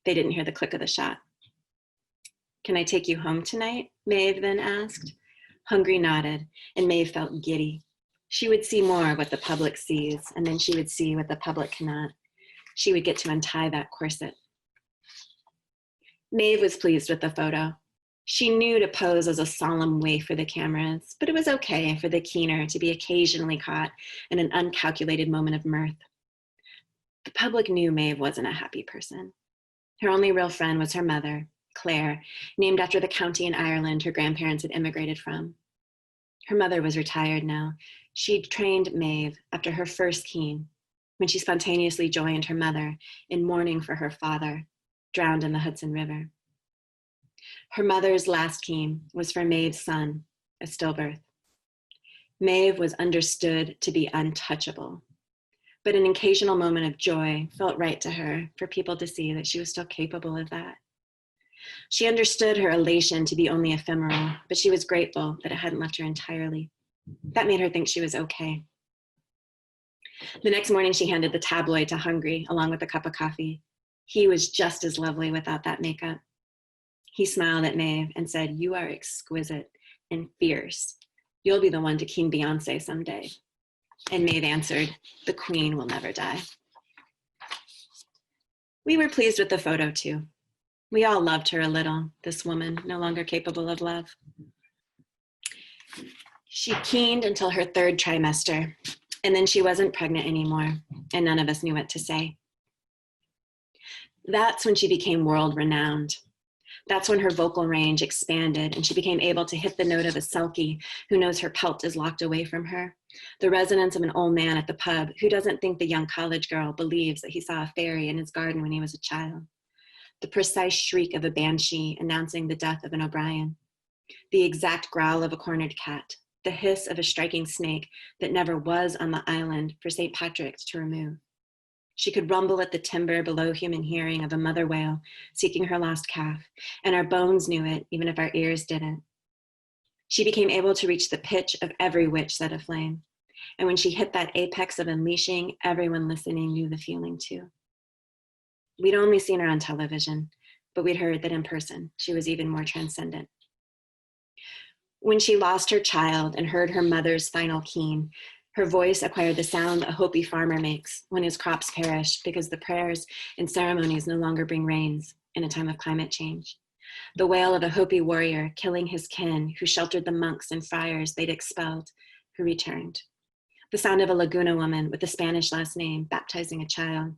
They didn't hear the click of the shot. Can I take you home tonight? Maeve then asked. Hungry nodded, and Maeve felt giddy. She would see more of what the public sees, and then she would see what the public cannot. She would get to untie that corset. Maeve was pleased with the photo. She knew to pose as a solemn waif for the cameras, but it was okay for the keener to be occasionally caught in an uncalculated moment of mirth. The public knew Maeve wasn't a happy person. Her only real friend was her mother, Claire, named after the county in Ireland her grandparents had immigrated from. Her mother was retired now. She'd trained Maeve after her first keen, when she spontaneously joined her mother in mourning for her father, drowned in the Hudson River. Her mother's last keen was for Maeve's son, a stillbirth. Maeve was understood to be untouchable, but an occasional moment of joy felt right to her for people to see that she was still capable of that. She understood her elation to be only ephemeral, but she was grateful that it hadn't left her entirely. That made her think she was okay. The next morning, she handed the tabloid to Hungry, along with a cup of coffee. He was just as lovely without that makeup. He smiled at Maeve and said, "You are exquisite and fierce. You'll be the one to keen Beyonce someday." And Maeve answered, "The queen will never die." We were pleased with the photo too. We all loved her a little, this woman no longer capable of love. She keened until her third trimester, and then she wasn't pregnant anymore, and none of us knew what to say. That's when she became world-renowned. That's when her vocal range expanded and she became able to hit the note of a selkie who knows her pelt is locked away from her, the resonance of an old man at the pub who doesn't think the young college girl believes that he saw a fairy in his garden when he was a child, the precise shriek of a banshee announcing the death of an O'Brien, the exact growl of a cornered cat, the hiss of a striking snake that never was on the island for St. Patrick's to remove. She could rumble at the timber below human hearing of a mother whale seeking her lost calf, and our bones knew it, even if our ears didn't. She became able to reach the pitch of every witch set aflame, and when she hit that apex of unleashing, everyone listening knew the feeling too. We'd only seen her on television, but we'd heard that in person, she was even more transcendent. When she lost her child and heard her mother's final keen, her voice acquired the sound a Hopi farmer makes when his crops perish because the prayers and ceremonies no longer bring rains in a time of climate change. The wail of a Hopi warrior killing his kin who sheltered the monks and friars they'd expelled, who returned. The sound of a Laguna woman with a Spanish last name baptizing a child.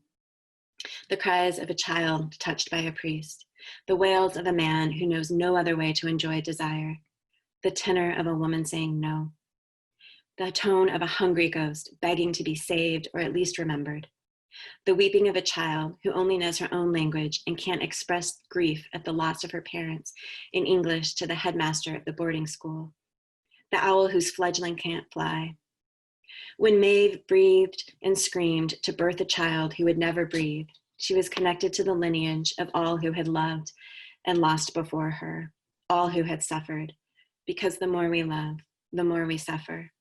The cries of a child touched by a priest. The wails of a man who knows no other way to enjoy desire. The tenor of a woman saying no. The tone of a hungry ghost begging to be saved or at least remembered. The weeping of a child who only knows her own language and can't express grief at the loss of her parents in English to the headmaster of the boarding school. The owl whose fledgling can't fly. When Maeve breathed and screamed to birth a child who would never breathe, she was connected to the lineage of all who had loved and lost before her, all who had suffered, because the more we love, the more we suffer.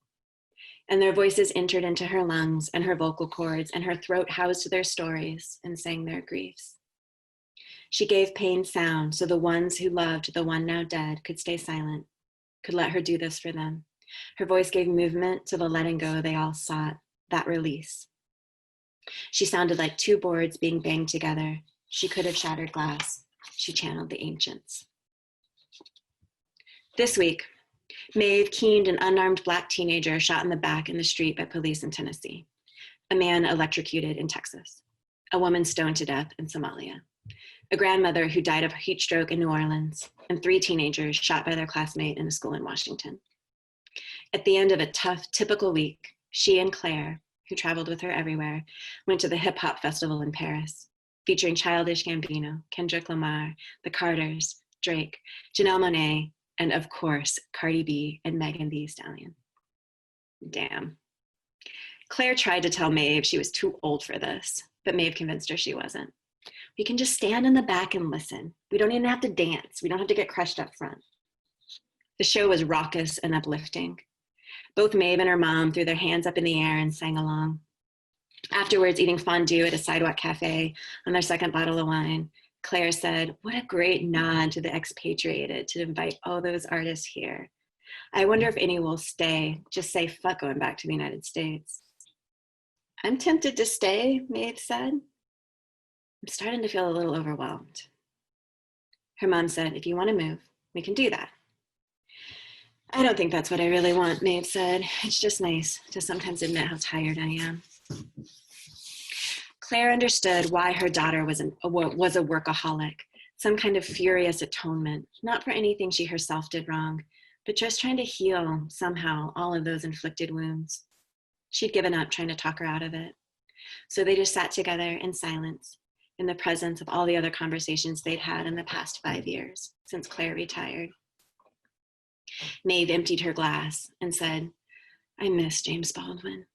And their voices entered into her lungs and her vocal cords, and her throat housed their stories and sang their griefs. She gave pain sound so the ones who loved the one now dead could stay silent, could let her do this for them. Her voice gave movement to the letting go they all sought, that release. She sounded like two boards being banged together. She could have shattered glass. She channeled the ancients. This week, Maeve keened an unarmed Black teenager shot in the back in the street by police in Tennessee, a man electrocuted in Texas, a woman stoned to death in Somalia, a grandmother who died of heat stroke in New Orleans, and 3 teenagers shot by their classmate in a school in Washington. At the end of a tough, typical week, she and Claire, who traveled with her everywhere, went to the hip hop festival in Paris, featuring Childish Gambino, Kendrick Lamar, the Carters, Drake, Janelle Monáe, and of course, Cardi B and Megan Thee Stallion. Damn. Claire tried to tell Maeve she was too old for this, but Maeve convinced her she wasn't. We can just stand in the back and listen. We don't even have to dance. We don't have to get crushed up front. The show was raucous and uplifting. Both Maeve and her mom threw their hands up in the air and sang along. Afterwards, eating fondue at a sidewalk cafe on their second bottle of wine, Claire said, "What a great nod to the expatriated to invite all those artists here. I wonder if any will stay, just say fuck going back to the United States." "I'm tempted to stay," Maeve said. "I'm starting to feel a little overwhelmed." Her mom said, "If you want to move, we can do that." "I don't think that's what I really want," Maeve said. "It's just nice to sometimes admit how tired I am." Claire understood why her daughter was a workaholic, some kind of furious atonement, not for anything she herself did wrong, but just trying to heal somehow all of those inflicted wounds. She'd given up trying to talk her out of it. So they just sat together in silence, in the presence of all the other conversations they'd had in the past 5 years since Claire retired. Maeve emptied her glass and said, "I miss James Baldwin."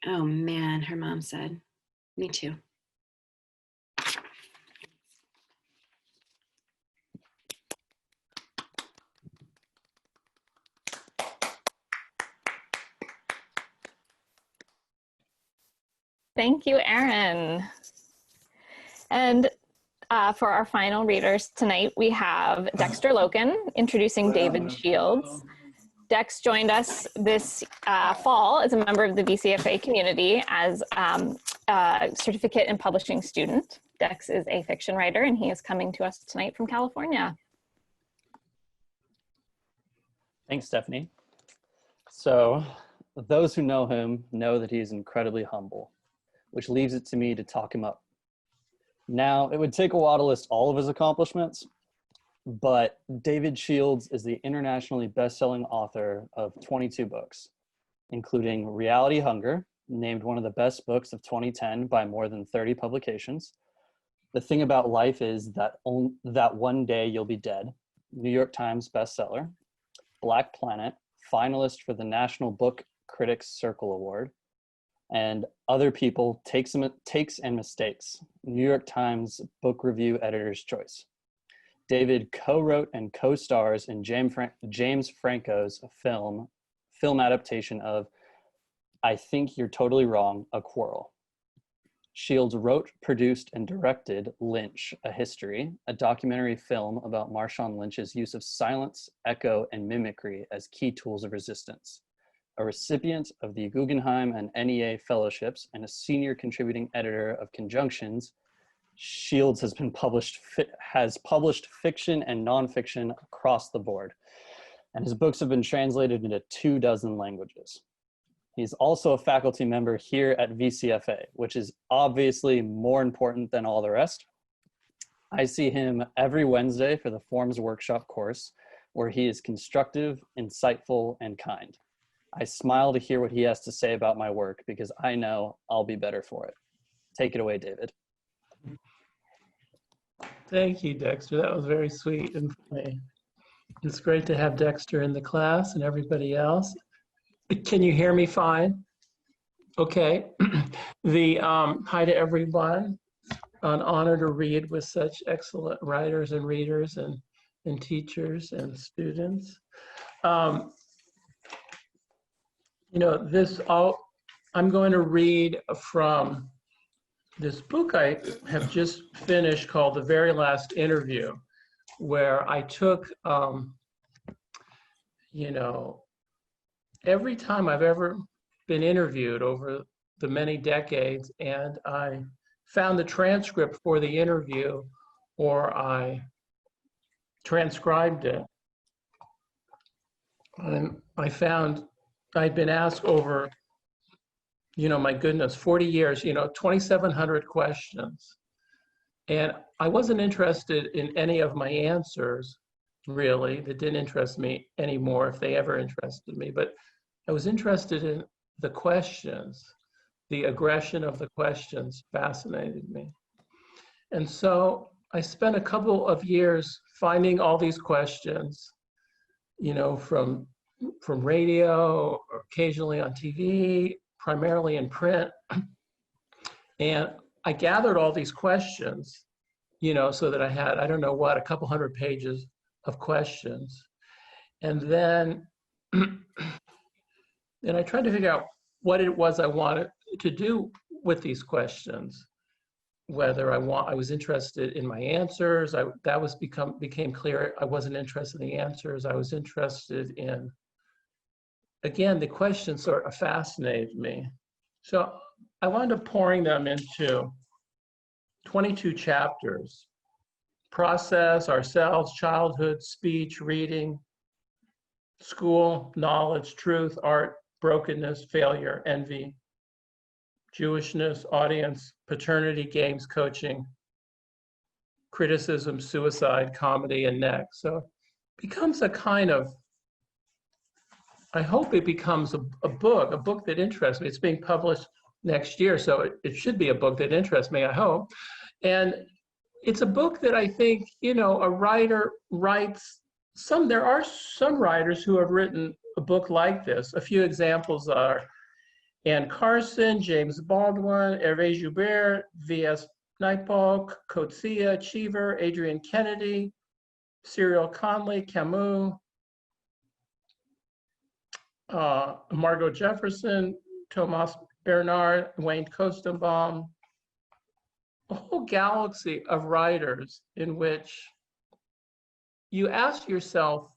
"Oh man," her mom said. "Me too." Thank you, Erin. And for our final readers tonight, we have Dexter Loken introducing David Shields. Dex joined us this fall as a member of the VCFA community as a certificate in publishing student. Dex is a fiction writer and he is coming to us tonight from California. Thanks, Stephanie. So those who know him know that he is incredibly humble, which leaves it to me to talk him up. Now, it would take a while to list all of his accomplishments, but David Shields is the internationally best-selling author of 22 books, including Reality Hunger, named one of the best books of 2010 by more than 30 publications. The Thing About Life Is That One Day You'll Be Dead, New York Times bestseller. Black Planet, finalist for the National Book Critics Circle Award. And Other People, Takes and Mistakes, New York Times Book Review Editor's Choice. David co-wrote and co-stars in James Franco's film adaptation of I Think You're Totally Wrong, A Quarrel. Shields wrote, produced, and directed Lynch, A History, a documentary film about Marshawn Lynch's use of silence, echo, and mimicry as key tools of resistance. A recipient of the Guggenheim and NEA fellowships and a senior contributing editor of Conjunctions, Shields has published fiction and nonfiction across the board, and his books have been translated into 24 languages. He's also a faculty member here at VCFA, which is obviously more important than all the rest. I see him every Wednesday for the Forms Workshop course, where he is constructive, insightful, and kind. I smile to hear what he has to say about my work because I know I'll be better for it. Take it away, David. Thank you, Dexter. That was very sweet and funny. It's great to have Dexter in the class and everybody else. Can you hear me fine? Okay. Hi to everyone. An honor to read with such excellent writers and readers and teachers and students. I'm going to read from this book I have just finished called The Very Last Interview, where I took, every time I've ever been interviewed over the many decades, and I found the transcript for the interview, or I transcribed it. And I found I'd been asked over, my goodness, 40 years, 2,700 questions. And I wasn't interested in any of my answers, really. That didn't interest me anymore, if they ever interested me. But I was interested in the questions. The aggression of the questions fascinated me. And so I spent a couple of years finding all these questions, from radio, or occasionally on TV, primarily in print. And I gathered all these questions, so that I had, I don't know what, a couple hundred pages of questions. And then And I tried to figure out what it was I wanted to do with these questions. Whether I was interested in my answers, became clear. I wasn't interested in the answers. I was interested in, again, the questions sort of fascinated me. So I wound up pouring them into 22 chapters: process, ourselves, childhood, speech, reading, school, knowledge, truth, art, brokenness, failure, envy, Jewishness, audience, paternity, games, coaching, criticism, suicide, comedy, and next. So it becomes a kind of, I hope it becomes a book that interests me. It's being published next year, so it should be a book that interests me, I hope. And it's a book that I think, you know, a writer writes, there are some writers who have written a book like this. A few examples are Anne Carson, James Baldwin, Hervé Joubert, V.S. Naipaul, Coetzee, Cheever, Adrian Kennedy, Cyril Conley, Camus, Margot Jefferson, Thomas Bernard, Wayne Kostenbaum, a whole galaxy of writers in which you ask yourself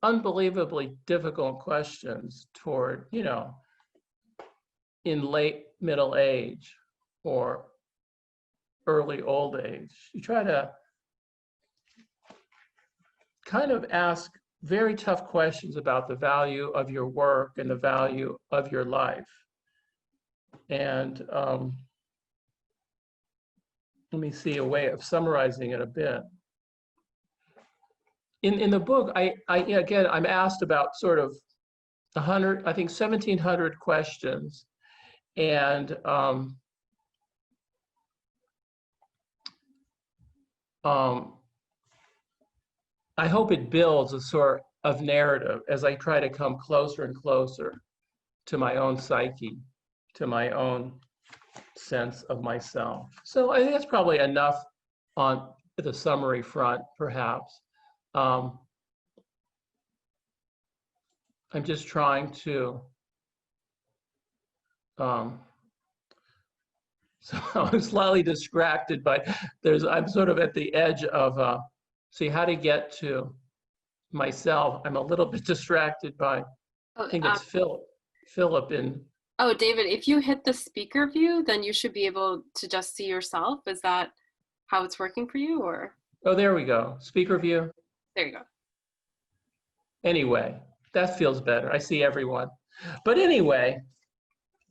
unbelievably difficult questions toward, you know, in late middle age or early old age. You try to kind of ask very tough questions about the value of your work and the value of your life. And let me see a way of summarizing it a bit. In the book, again, I'm asked about sort of 100, I think 1,700 questions. And I hope it builds a sort of narrative as I try to come closer and closer to my own psyche, to my own sense of myself. So I think that's probably enough on the summary front, perhaps. I'm just trying to, so I'm slightly distracted by, I'm sort of at the edge of, see how to get to myself. I'm a little bit distracted by, I think it's Philip in. Oh, David, if you hit the speaker view, then you should be able to just see yourself. Is that how it's working for you, or? Oh, there we go. Speaker view. There you go. Anyway, that feels better. I see everyone. But anyway,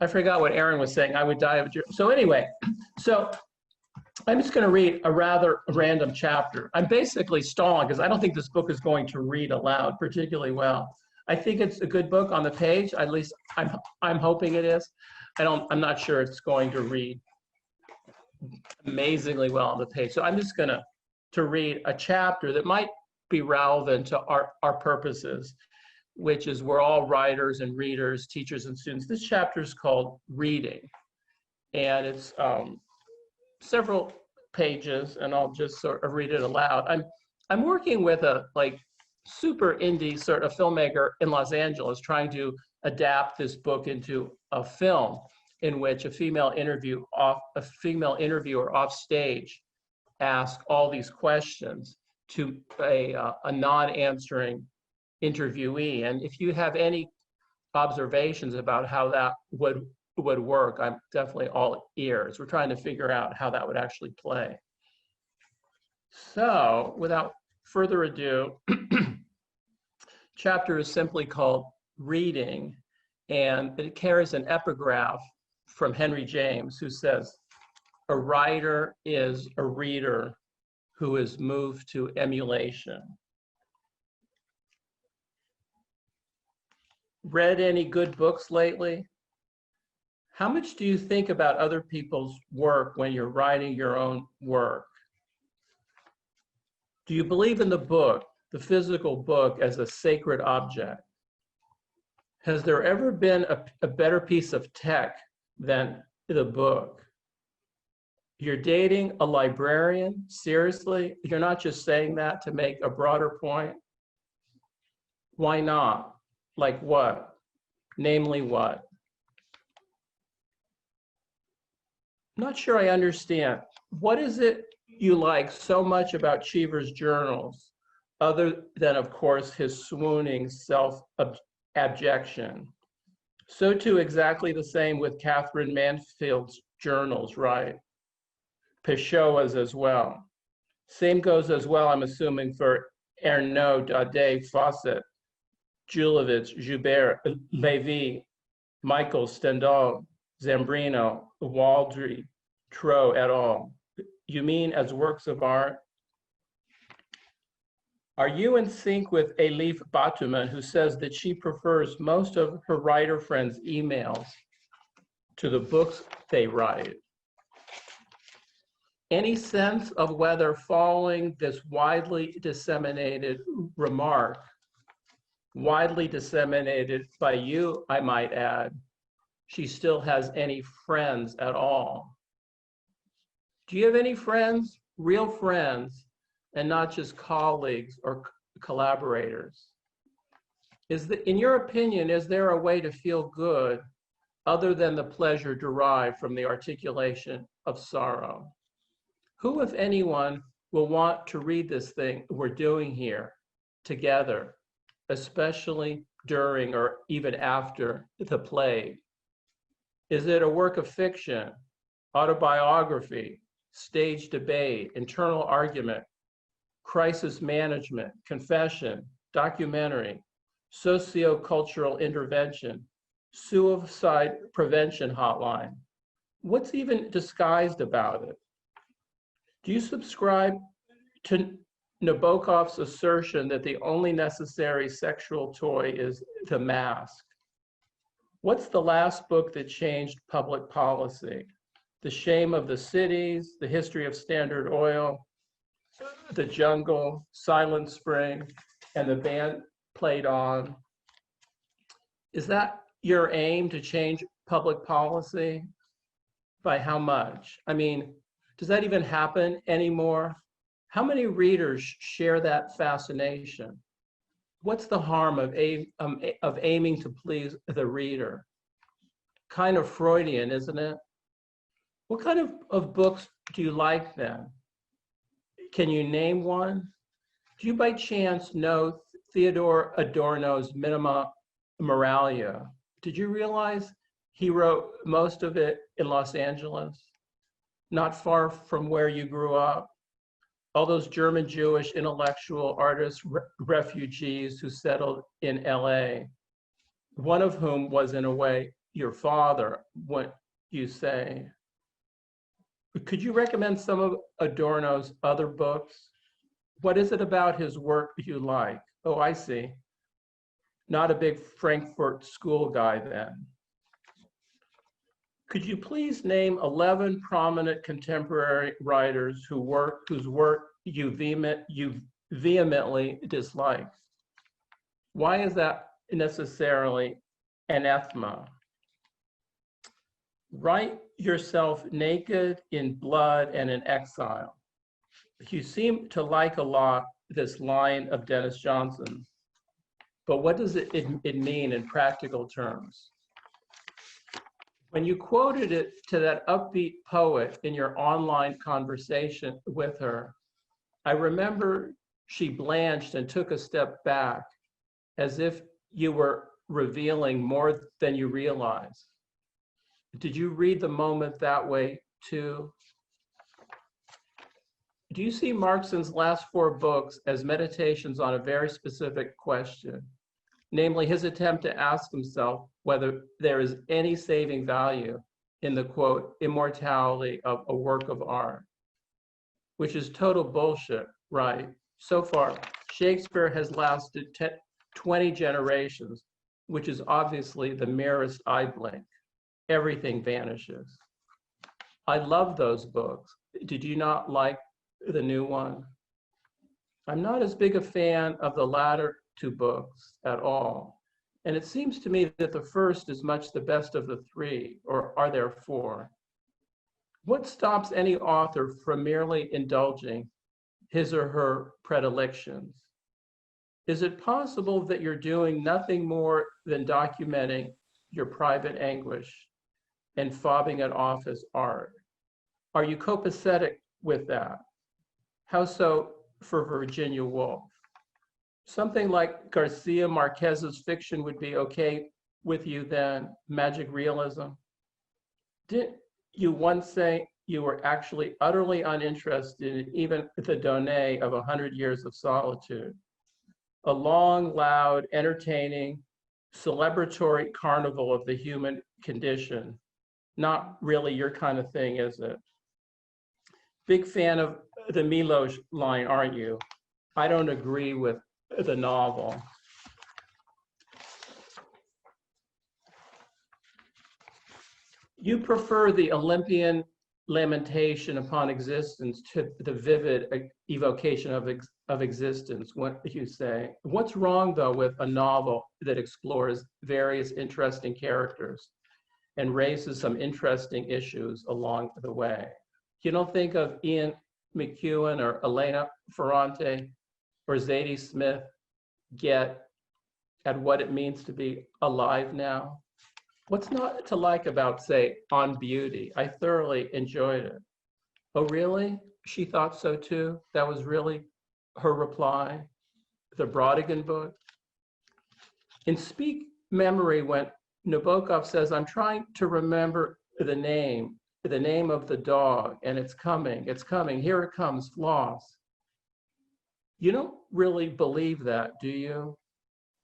I forgot what Erin was saying. I would die of. So anyway, so I'm just going to read a rather random chapter. I'm basically stalling because I don't think this book is going to read aloud particularly well. I think it's a good book on the page. At least I'm hoping it is. I'm not sure it's going to read amazingly well on the page. So I'm just going to read a chapter that might be relevant to our purposes, which is we're all writers and readers, teachers and students. This chapter is called Reading, and it's several pages, and I'll just sort of read it aloud. I'm working with a super indie sort of filmmaker in Los Angeles trying to adapt this book into a film in which a female interviewer off stage asks all these questions to a non-answering interviewee. And if you have any observations about how that would work, I'm definitely all ears. We're trying to figure out how that would actually play. So without further ado, chapter is simply called Reading, and it carries an epigraph from Henry James, who says, "A writer is a reader who is moved to emulation." Read any good books lately? How much do you think about other people's work when you're writing your own work? Do you believe in the book, the physical book, as a sacred object? Has there ever been a better piece of tech than the book? You're dating a librarian? Seriously? You're not just saying that to make a broader point? Why not? Like what? Namely what? I'm not sure I understand. What is it you like so much about Cheever's journals, other than, of course, his swooning self-abjection? So too exactly the same with Catherine Manfield's journals, right? Pessoa's as well. Same goes as well, I'm assuming, for Ernaud, Daudet, Fawcett, Julovitz, Joubert, Lévy, Michael, Stendhal, Zambrino, Waldry, Trot et al. You mean as works of art? Are you in sync with Elif Batuman, who says that she prefers most of her writer friends' emails to the books they write? Any sense of whether following this widely disseminated remark, widely disseminated by you, I might add, she still has any friends at all? Do you have any friends, real friends, and not just colleagues or collaborators? In your opinion, is there a way to feel good other than the pleasure derived from the articulation of sorrow? Who, if anyone, will want to read this thing we're doing here together, especially during or even after the plague? Is it a work of fiction, autobiography, stage debate, internal argument, crisis management, confession, documentary, socio-cultural intervention, suicide prevention hotline? What's even disguised about it? Do you subscribe to Nabokov's assertion that the only necessary sexual toy is the mask? What's the last book that changed public policy? The Shame of the Cities, The History of Standard Oil, The Jungle, Silent Spring, and The Band Played On. Is that your aim, to change public policy? By how much? I mean, does that even happen anymore? How many readers share that fascination? What's the harm of aiming to please the reader? Kind of Freudian, isn't it? What kind of books do you like then? Can you name one? Do you by chance know Theodore Adorno's Minima Moralia? Did you realize he wrote most of it in Los Angeles, not far from where you grew up? All those German Jewish intellectual artists, refugees who settled in LA, one of whom was in a way your father, what you say. Could you recommend some of Adorno's other books? What is it about his work you like? Oh, I see. Not a big Frankfurt School guy then. Could you please name 11 prominent contemporary writers whose work you vehemently dislike? Why is that necessarily anathema? Write yourself naked, in blood, and in exile. You seem to like a lot this line of Dennis Johnson's, but what does it mean in practical terms? When you quoted it to that upbeat poet in your online conversation with her, I remember she blanched and took a step back, as if you were revealing more than you realized. Did you read the moment that way too? Do you see Markson's last 4 books as meditations on a very specific question, namely his attempt to ask himself whether there is any saving value in the, quote, immortality of a work of art, which is total bullshit, right? So far, Shakespeare has lasted 20 generations, which is obviously the merest eye blink. Everything vanishes. I love those books. Did you not like the new one? I'm not as big a fan of the latter 2 books at all. And it seems to me that the first is much the best of the 3, or are there 4? What stops any author from merely indulging his or her predilections? Is it possible that you're doing nothing more than documenting your private anguish and fobbing it off as art? Are you copacetic with that? How so for Virginia Woolf? Something like Garcia Marquez's fiction would be okay with you then, magic realism? Didn't you once say you were actually utterly uninterested in even the Donné of 100 Years of Solitude? A long, loud, entertaining, celebratory carnival of the human condition. Not really your kind of thing, is it? Big fan of the Miloš line, aren't you? I don't agree with the novel. You prefer the Olympian lamentation upon existence to the vivid evocation of existence, what you say. What's wrong, though, with a novel that explores various interesting characters and raises some interesting issues along the way? You don't think of Ian McEwan or Elena Ferrante or Zadie Smith get at what it means to be alive now? What's not to like about, say, On Beauty? I thoroughly enjoyed it. Oh, really? She thought so too? That was really her reply? The Brodigan book? In Speak Memory, when Nabokov says, I'm trying to remember the name of the dog, and it's coming, here it comes, Floss. You don't really believe that, do you?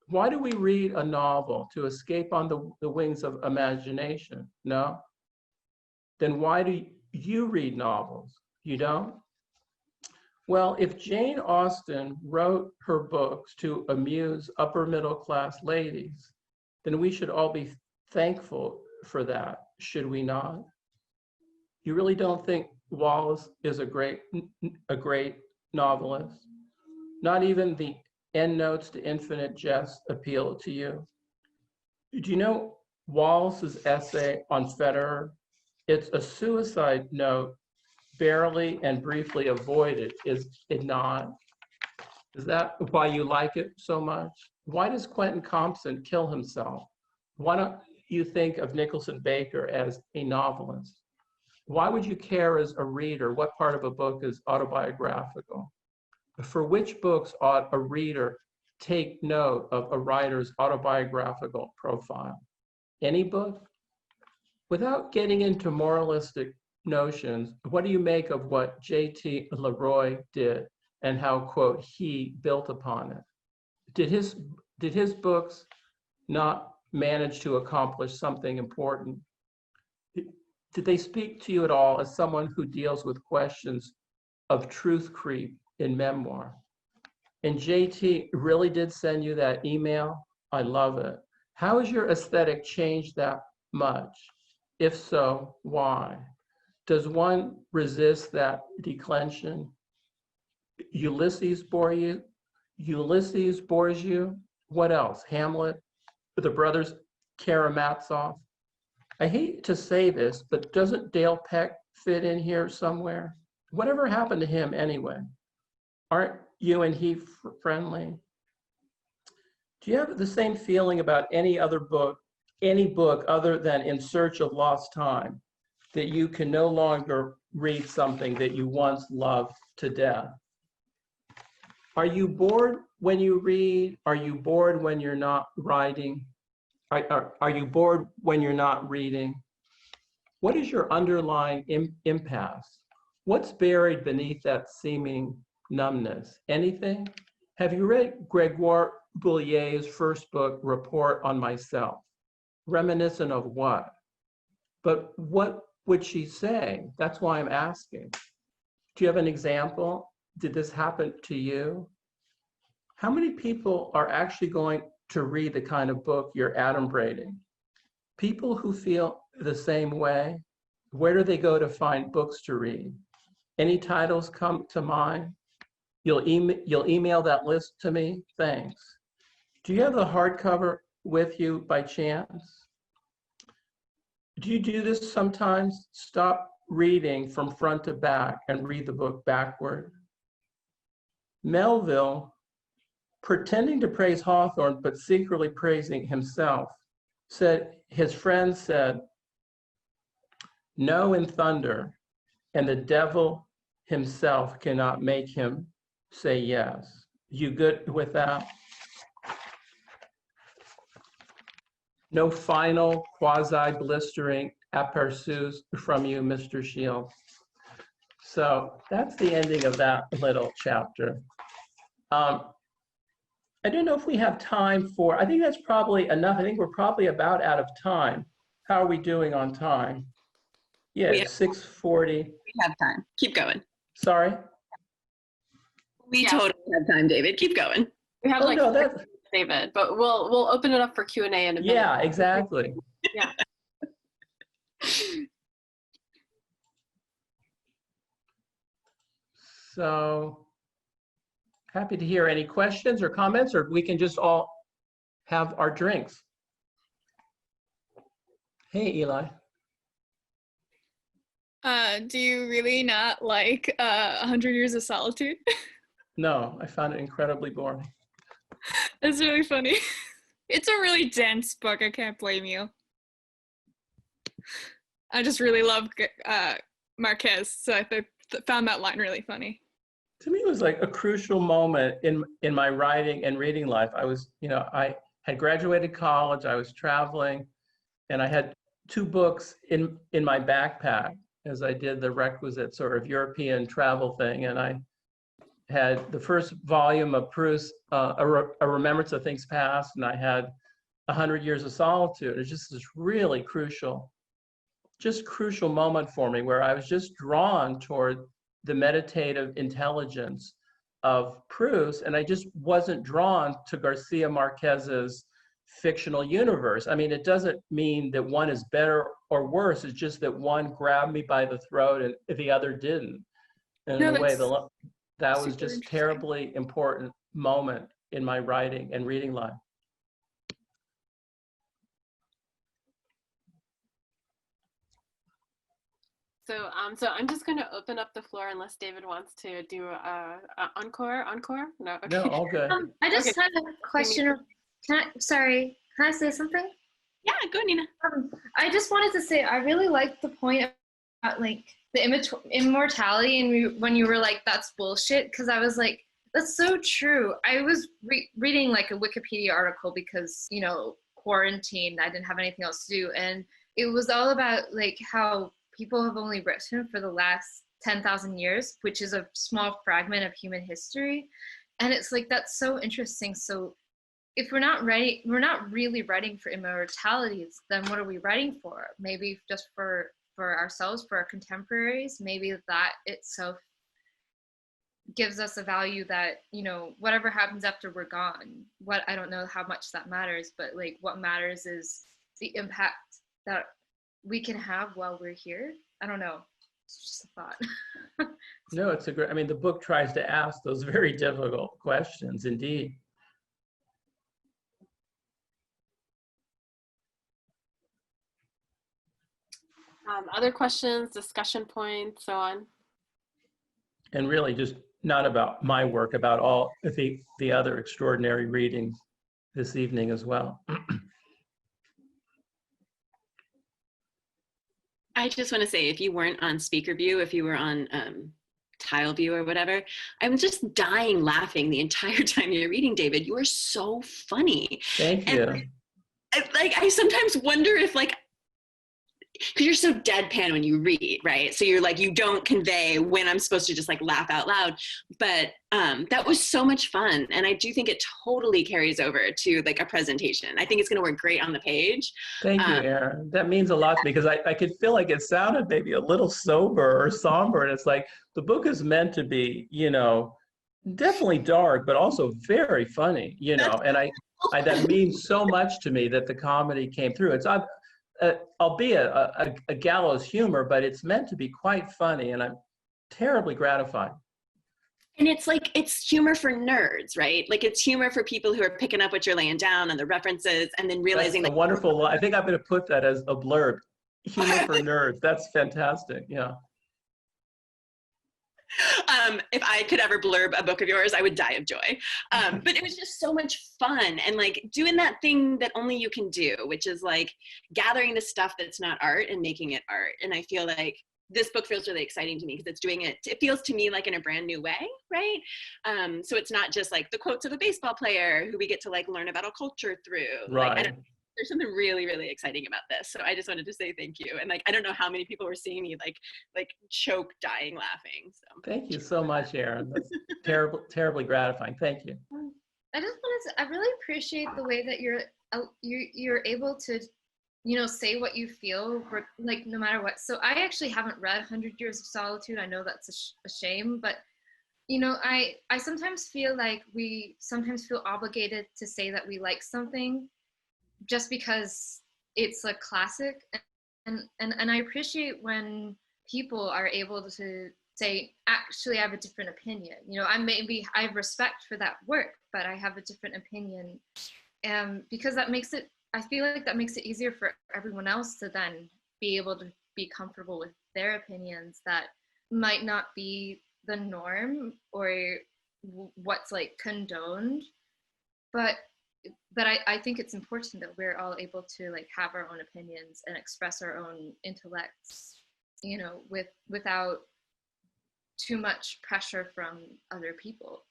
Why do we read a novel? To escape on the wings of imagination? No? Then why do you read novels? You don't? Well, if Jane Austen wrote her books to amuse upper middle class ladies, then we should all be thankful for that, should we not? You really don't think Wallace is a great novelist? Not even the Endnotes to Infinite Jest appeal to you? Do you know Wallace's essay on Federer? It's a suicide note, barely and briefly avoided, is it not? Is that why you like it so much? Why does Quentin Compson kill himself? Why don't you think of Nicholson Baker as a novelist? Why would you care as a reader what part of a book is autobiographical? For which books ought a reader take note of a writer's autobiographical profile? Any book? Without getting into moralistic notions, what do you make of what J.T. Leroy did and how, quote, he built upon it? Did his books not manage to accomplish something important? Did they speak to you at all as someone who deals with questions of truth creep in memoir? And JT really did send you that email? I love it. How has your aesthetic changed that much? If so, why? Does one resist that declension? Ulysses bore you? Ulysses bores you? What else? Hamlet? The brothers Karamazov? I hate to say this, but doesn't Dale Peck fit in here somewhere? Whatever happened to him anyway? Aren't you and he friendly? Do you have the same feeling about any book other than In Search of Lost Time, that you can no longer read something that you once loved to death? Are you bored when you read? Are you bored when you're not writing? Are you bored when you're not reading? What is your underlying impasse? What's buried beneath that seeming numbness? Anything? Have you read Gregoire Boulier's first book, Report on Myself? Reminiscent of what? But what would she say? That's why I'm asking. Do you have an example? Did this happen to you? How many people are actually going to read the kind of book you're adumbrating? People who feel the same way? Where do they go to find books to read? Any titles come to mind? You'll email that list to me? Thanks. Do you have the hardcover with you by chance? Do you do this sometimes? Stop reading from front to back and read the book backward. Melville, pretending to praise Hawthorne but secretly praising himself, said, his friend said, no in thunder, and the devil himself cannot make him say yes. You good with that? No final quasi-blistering aperçus from you, Mr. Shields. So that's the ending of that little chapter. I don't know if we have time for, I think that's probably enough. I think we're probably about out of time. How are we doing on time? Yeah, it's 6:40. We have time. Keep going. Sorry? We totally have time, David. Keep going. We have Oh, no, that's David, but we'll open it up for Q&A in a minute. Yeah, exactly. Yeah. So happy to hear any questions or comments, or we can just all have our drinks. Hey, Eli. Do you really not like 100 Years of Solitude? No, I found it incredibly boring. It's really funny. It's a really dense book. I can't blame you. I just really love Marquez, so I found that line really funny. To me, it was like a crucial moment in my writing and reading life. I was, I had graduated college, I was traveling, and I had 2 books in my backpack as I did the requisite sort of European travel thing. And I had the first volume of Proust, a Remembrance of Things Past, and I had 100 Years of Solitude. It's just this really crucial moment for me where I was just drawn toward the meditative intelligence of Proust, and I just wasn't drawn to Garcia Marquez's fictional universe. I mean, it doesn't mean that one is better or worse. It's just that one grabbed me by the throat and the other didn't. And in a way, that was just terribly important moment in my writing and reading life. So I'm just going to open up the floor unless David wants to do a encore. No, okay. No, all good. I just had a question. Can I say something? Yeah, go, Nina. I just wanted to say I really liked the point about like the immortality, and when you were like, that's bullshit, because I was like, that's so true. I was reading like a Wikipedia article because, quarantine, I didn't have anything else to do, and it was all about like how people have only written for the last 10,000 years, which is a small fragment of human history. And it's like, that's so interesting. So if we're not really writing for immortality, then what are we writing for? Maybe just for ourselves, for our contemporaries. Maybe that itself gives us a value that, whatever happens after we're gone, I don't know how much that matters, but like what matters is the impact that we can have while we're here. I don't know. It's just a thought. No, it's the book tries to ask those very difficult questions, indeed. Other questions, discussion points, so on? And really just not about my work, about all the other extraordinary readings this evening as well. I just want to say, if you weren't on speaker view, if you were on tile view or whatever, I'm just dying laughing the entire time you're reading, David. You are so funny. Thank you. And, I sometimes wonder if because you're so deadpan when you read, right? So you're like, you don't convey when I'm supposed to just like laugh out loud. But that was so much fun. And I do think it totally carries over to like a presentation. I think it's going to work great on the page. Thank you, Erin. That means a lot to me because I could feel like it sounded maybe a little sober or somber. And it's like, the book is meant to be, definitely dark, but also very funny, and I that means so much to me that the comedy came through. It's albeit a gallows humor, but it's meant to be quite funny, and I'm terribly gratified. And it's humor for nerds, right? Like it's humor for people who are picking up what you're laying down and the references, and then realizing That's a wonderful. I think I'm going to put that as a blurb. Humor for nerds. That's fantastic. Yeah. If I could ever blurb a book of yours, I would die of joy. But it was just so much fun, and like doing that thing that only you can do, which is like gathering the stuff that's not art and making it art. And I feel like this book feels really exciting to me because it's doing it, it feels to me like in a brand new way, right? So it's not just like the quotes of a baseball player who we get to like learn about a culture through. Right. Like, there's something really, really exciting about this. So I just wanted to say thank you. And like, I don't know how many people were seeing me like choke, dying, laughing. So Thank you so much, Erin. That's terribly gratifying. Thank you. I just wanted to, I really appreciate the way that you're able to, you know, say what you feel, like no matter what. So I actually haven't read 100 Years of Solitude. I know that's a shame, but you know, I sometimes feel like we sometimes feel obligated to say that we like something just because it's a classic, and I appreciate when people are able to say, actually I have a different opinion. You know, I have respect for that work, but I have a different opinion, because that makes it, I feel like that makes it easier for everyone else to then be able to be comfortable with their opinions that might not be the norm or what's like condoned, but I think it's important that we're all able to like have our own opinions and express our own intellects, you know, without too much pressure from other people.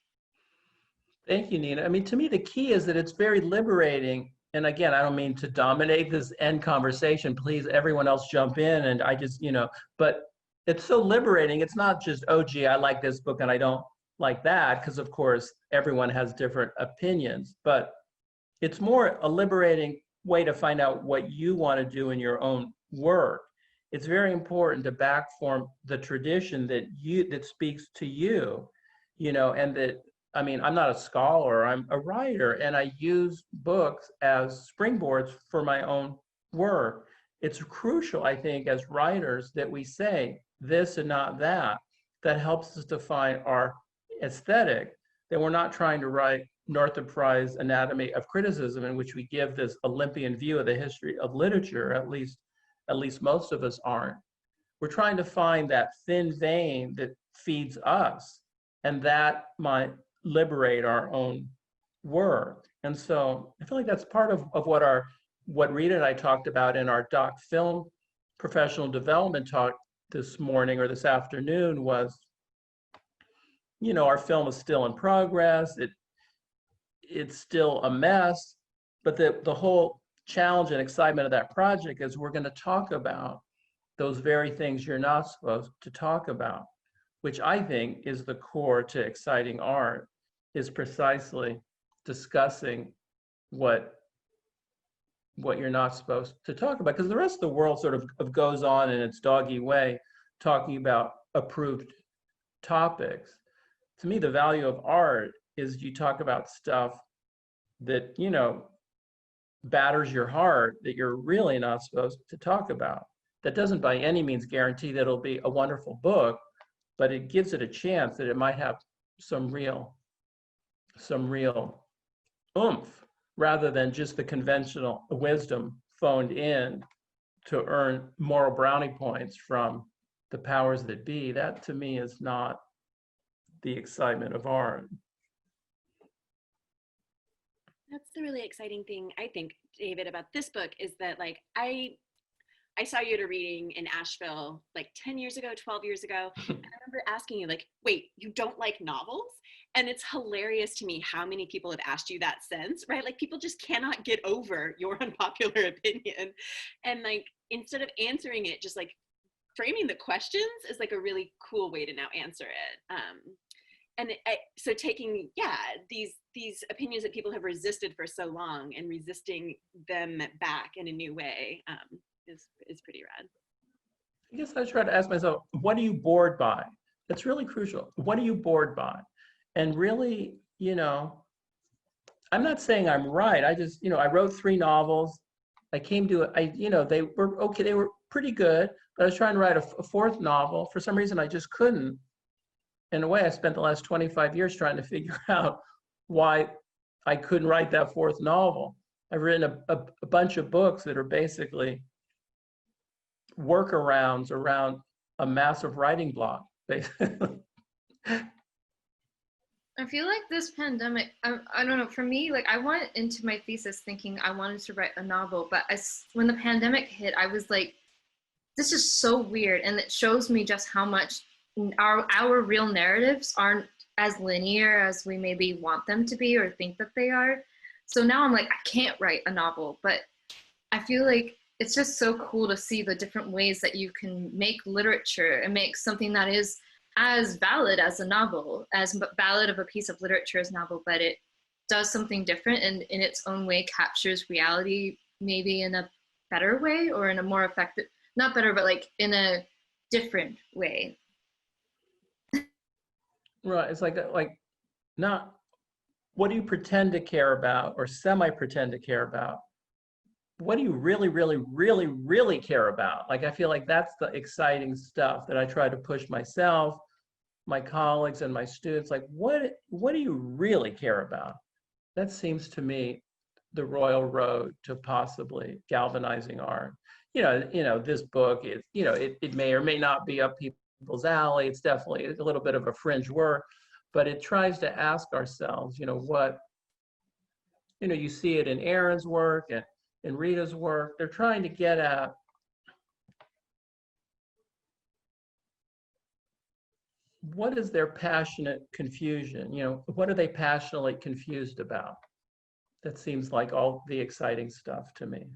Thank you, Nina. I mean, to me, the key is that it's very liberating. And again, I don't mean to dominate this end conversation. Please, everyone else jump in. And I just, you know, but it's so liberating. It's not just, oh, gee, I like this book and I don't like that. Because of course, everyone has different opinions. But it's more a liberating way to find out what you want to do in your own work. It's very important to backform the tradition that speaks to you, you know, and that, I mean, I'm not a scholar, I'm a writer, and I use books as springboards for my own work. It's crucial, I think, as writers that we say this and not that. That helps us define our aesthetic, that we're not trying to write Northrop Prize Anatomy of Criticism, in which we give this Olympian view of the history of literature. At least most of us aren't. We're trying to find that thin vein that feeds us, and that might liberate our own work. And so I feel like that's part of what Rita and I talked about in our doc film professional development talk this morning or this afternoon was, you know, our film is still in progress. It's still a mess, but the whole challenge and excitement of that project is we're going to talk about those very things you're not supposed to talk about, which I think is the core to exciting art, is precisely discussing what you're not supposed to talk about. Because the rest of the world sort of goes on in its doggy way, talking about approved topics. To me, the value of art is you talk about stuff that, you know, batters your heart, that you're really not supposed to talk about. That doesn't by any means guarantee that it'll be a wonderful book, but it gives it a chance that it might have some real oomph, rather than just the conventional wisdom phoned in to earn moral brownie points from the powers that be. That to me is not the excitement of art. That's the really exciting thing, I think, David, about this book is that like I saw you at a reading in Asheville like 10 years ago, 12 years ago. And I remember asking you like, wait, you don't like novels? And it's hilarious to me how many people have asked you that since, right? Like people just cannot get over your unpopular opinion. And like, instead of answering it, just like framing the questions is like a really cool way to now answer it. So taking, these opinions that people have resisted for so long and resisting them back in a new way is pretty rad. I guess I try to ask myself, what are you bored by? That's really crucial. What are you bored by? And really, you know, I'm not saying I'm right. I just, you know, I wrote 3 novels. I came to it, you know, they were okay, they were pretty good, but I was trying to write a 4th novel. For some reason, I just couldn't. In a way, I spent the last 25 years trying to figure out why I couldn't write that 4th novel. I've written a bunch of books that are basically workarounds around a massive writing block. I feel like this pandemic, I don't know, for me, like I went into my thesis thinking I wanted to write a novel, but when the pandemic hit, I was like, this is so weird. And it shows me just how much our real narratives aren't as linear as we maybe want them to be or think that they are. So now I'm like, I can't write a novel, but I feel like it's just so cool to see the different ways that you can make literature and make something that is as valid as a novel, as valid of a piece of literature as a novel, but it does something different and in its own way captures reality, maybe in a better way or in a more effective, not better, but like in a different way. Right, it's like not what do you pretend to care about or semi-pretend to care about? What do you really, really, really, really care about? Like, I feel like that's the exciting stuff that I try to push myself, my colleagues, and my students. Like, what do you really care about? That seems to me the royal road to possibly galvanizing art. This book is, it may or may not be up people's alley. It's definitely a little bit of a fringe work, but it tries to ask ourselves, what, you see it in Erin's work and in Rita's work. They're trying to get at what is their passionate confusion? What are they passionately confused about? That seems like all the exciting stuff to me.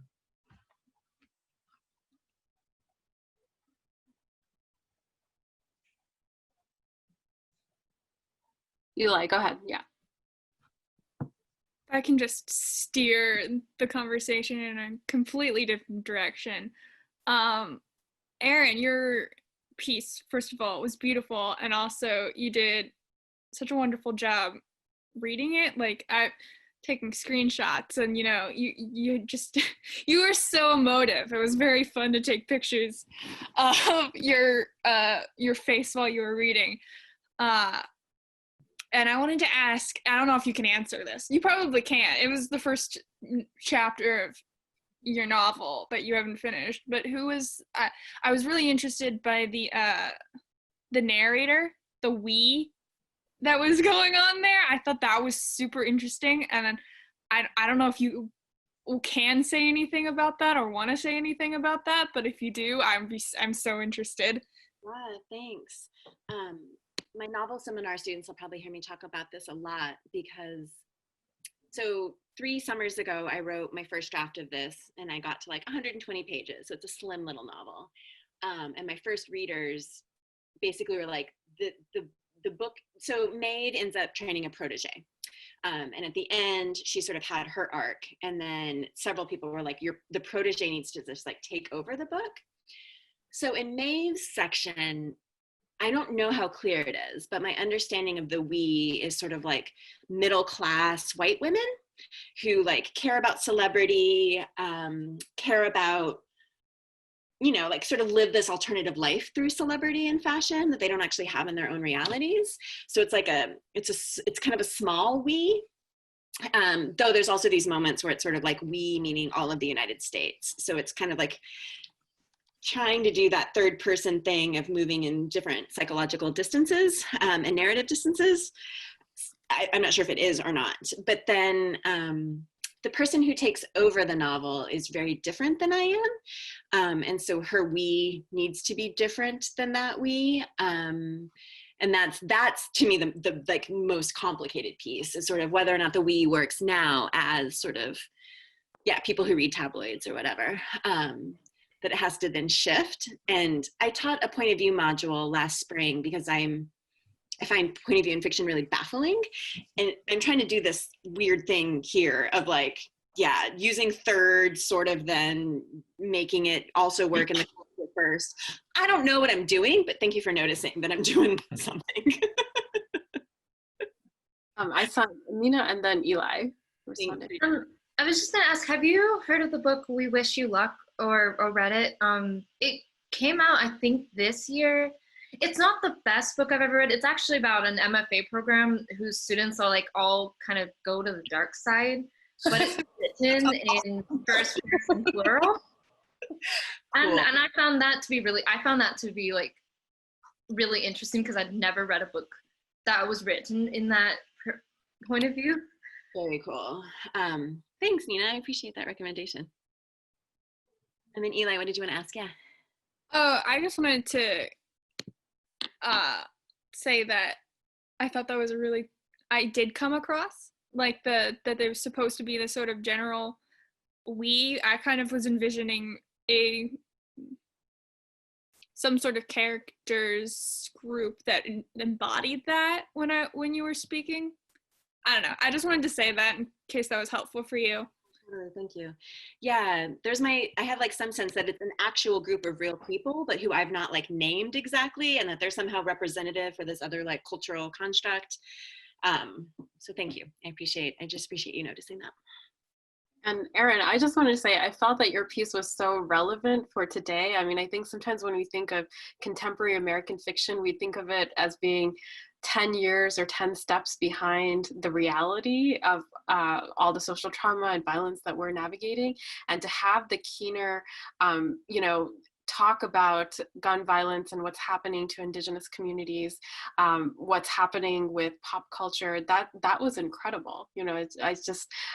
Eli, go ahead. Yeah. I can just steer the conversation in a completely different direction. Erin, your piece, first of all, was beautiful, and also you did such a wonderful job reading it. Like, I taking screenshots, and you just you were so emotive. It was very fun to take pictures of your face while you were reading. And I wanted to ask, I don't know if you can answer this. You probably can't. It was the first chapter of your novel that you haven't finished. But who was? I was really interested by the narrator, the we that was going on there. I thought that was super interesting. And then I don't know if you can say anything about that or want to say anything about that. But if you do, I'm so interested. Yeah, thanks. My novel seminar students will probably hear me talk about this a lot because, so 3 summers ago, I wrote my first draft of this and I got to like 120 pages. So it's a slim little novel. And my first readers basically were like, the book, so Maid ends up training a protege. And at the end, she sort of had her arc. And then several people were like, the protege needs to just like take over the book. So in Maeve's section, I don't know how clear it is, but my understanding of the we is sort of like middle class white women who like care about celebrity, care about, like sort of live this alternative life through celebrity and fashion that they don't actually have in their own realities. So it's like it's kind of a small we, though there's also these moments where it's sort of like we meaning all of the United States. So it's kind of like trying to do that third person thing of moving in different psychological distances and narrative distances. I'm not sure if it is or not, but then the person who takes over the novel is very different than I am. And so her we needs to be different than that we. And that's to me the like most complicated piece is sort of whether or not the we works now as sort of, people who read tabloids or whatever. That it has to then shift. And I taught a point of view module last spring because I find point of view in fiction really baffling. And I'm trying to do this weird thing here of like, using third sort of then making it also work in the first. I don't know what I'm doing, but thank you for noticing that I'm doing something. I saw Mina and then Eli responded. I was just gonna ask, have you heard of the book We Wish You Luck or read it? It came out, I think, this year. It's not the best book I've ever read. It's actually about an MFA program whose students are like all kind of go to the dark side, but it's written in first person plural. And I found that to be like really interesting because I'd never read a book that was written in that point of view. Very cool. Thanks, Nina. I appreciate that recommendation. And then Eli, what did you want to ask? Yeah. Oh, I just wanted to say that I thought that was I did come across like that there was supposed to be this sort of general I kind of was envisioning some sort of characters group that embodied that when you were speaking. I don't know. I just wanted to say that in case that was helpful for you. Thank you. Yeah, I have like some sense that it's an actual group of real people, but who I've not like named exactly, and that they're somehow representative for this other like cultural construct. So thank you. I just appreciate you noticing that. And Erin, I just wanted to say, I felt that your piece was so relevant for today. I mean, I think sometimes when we think of contemporary American fiction, we think of it as being 10 years or 10 steps behind the reality of all the social trauma and violence that we're navigating. And to have the keener, talk about gun violence and what's happening to Indigenous communities, what's happening with pop culture, that was incredible.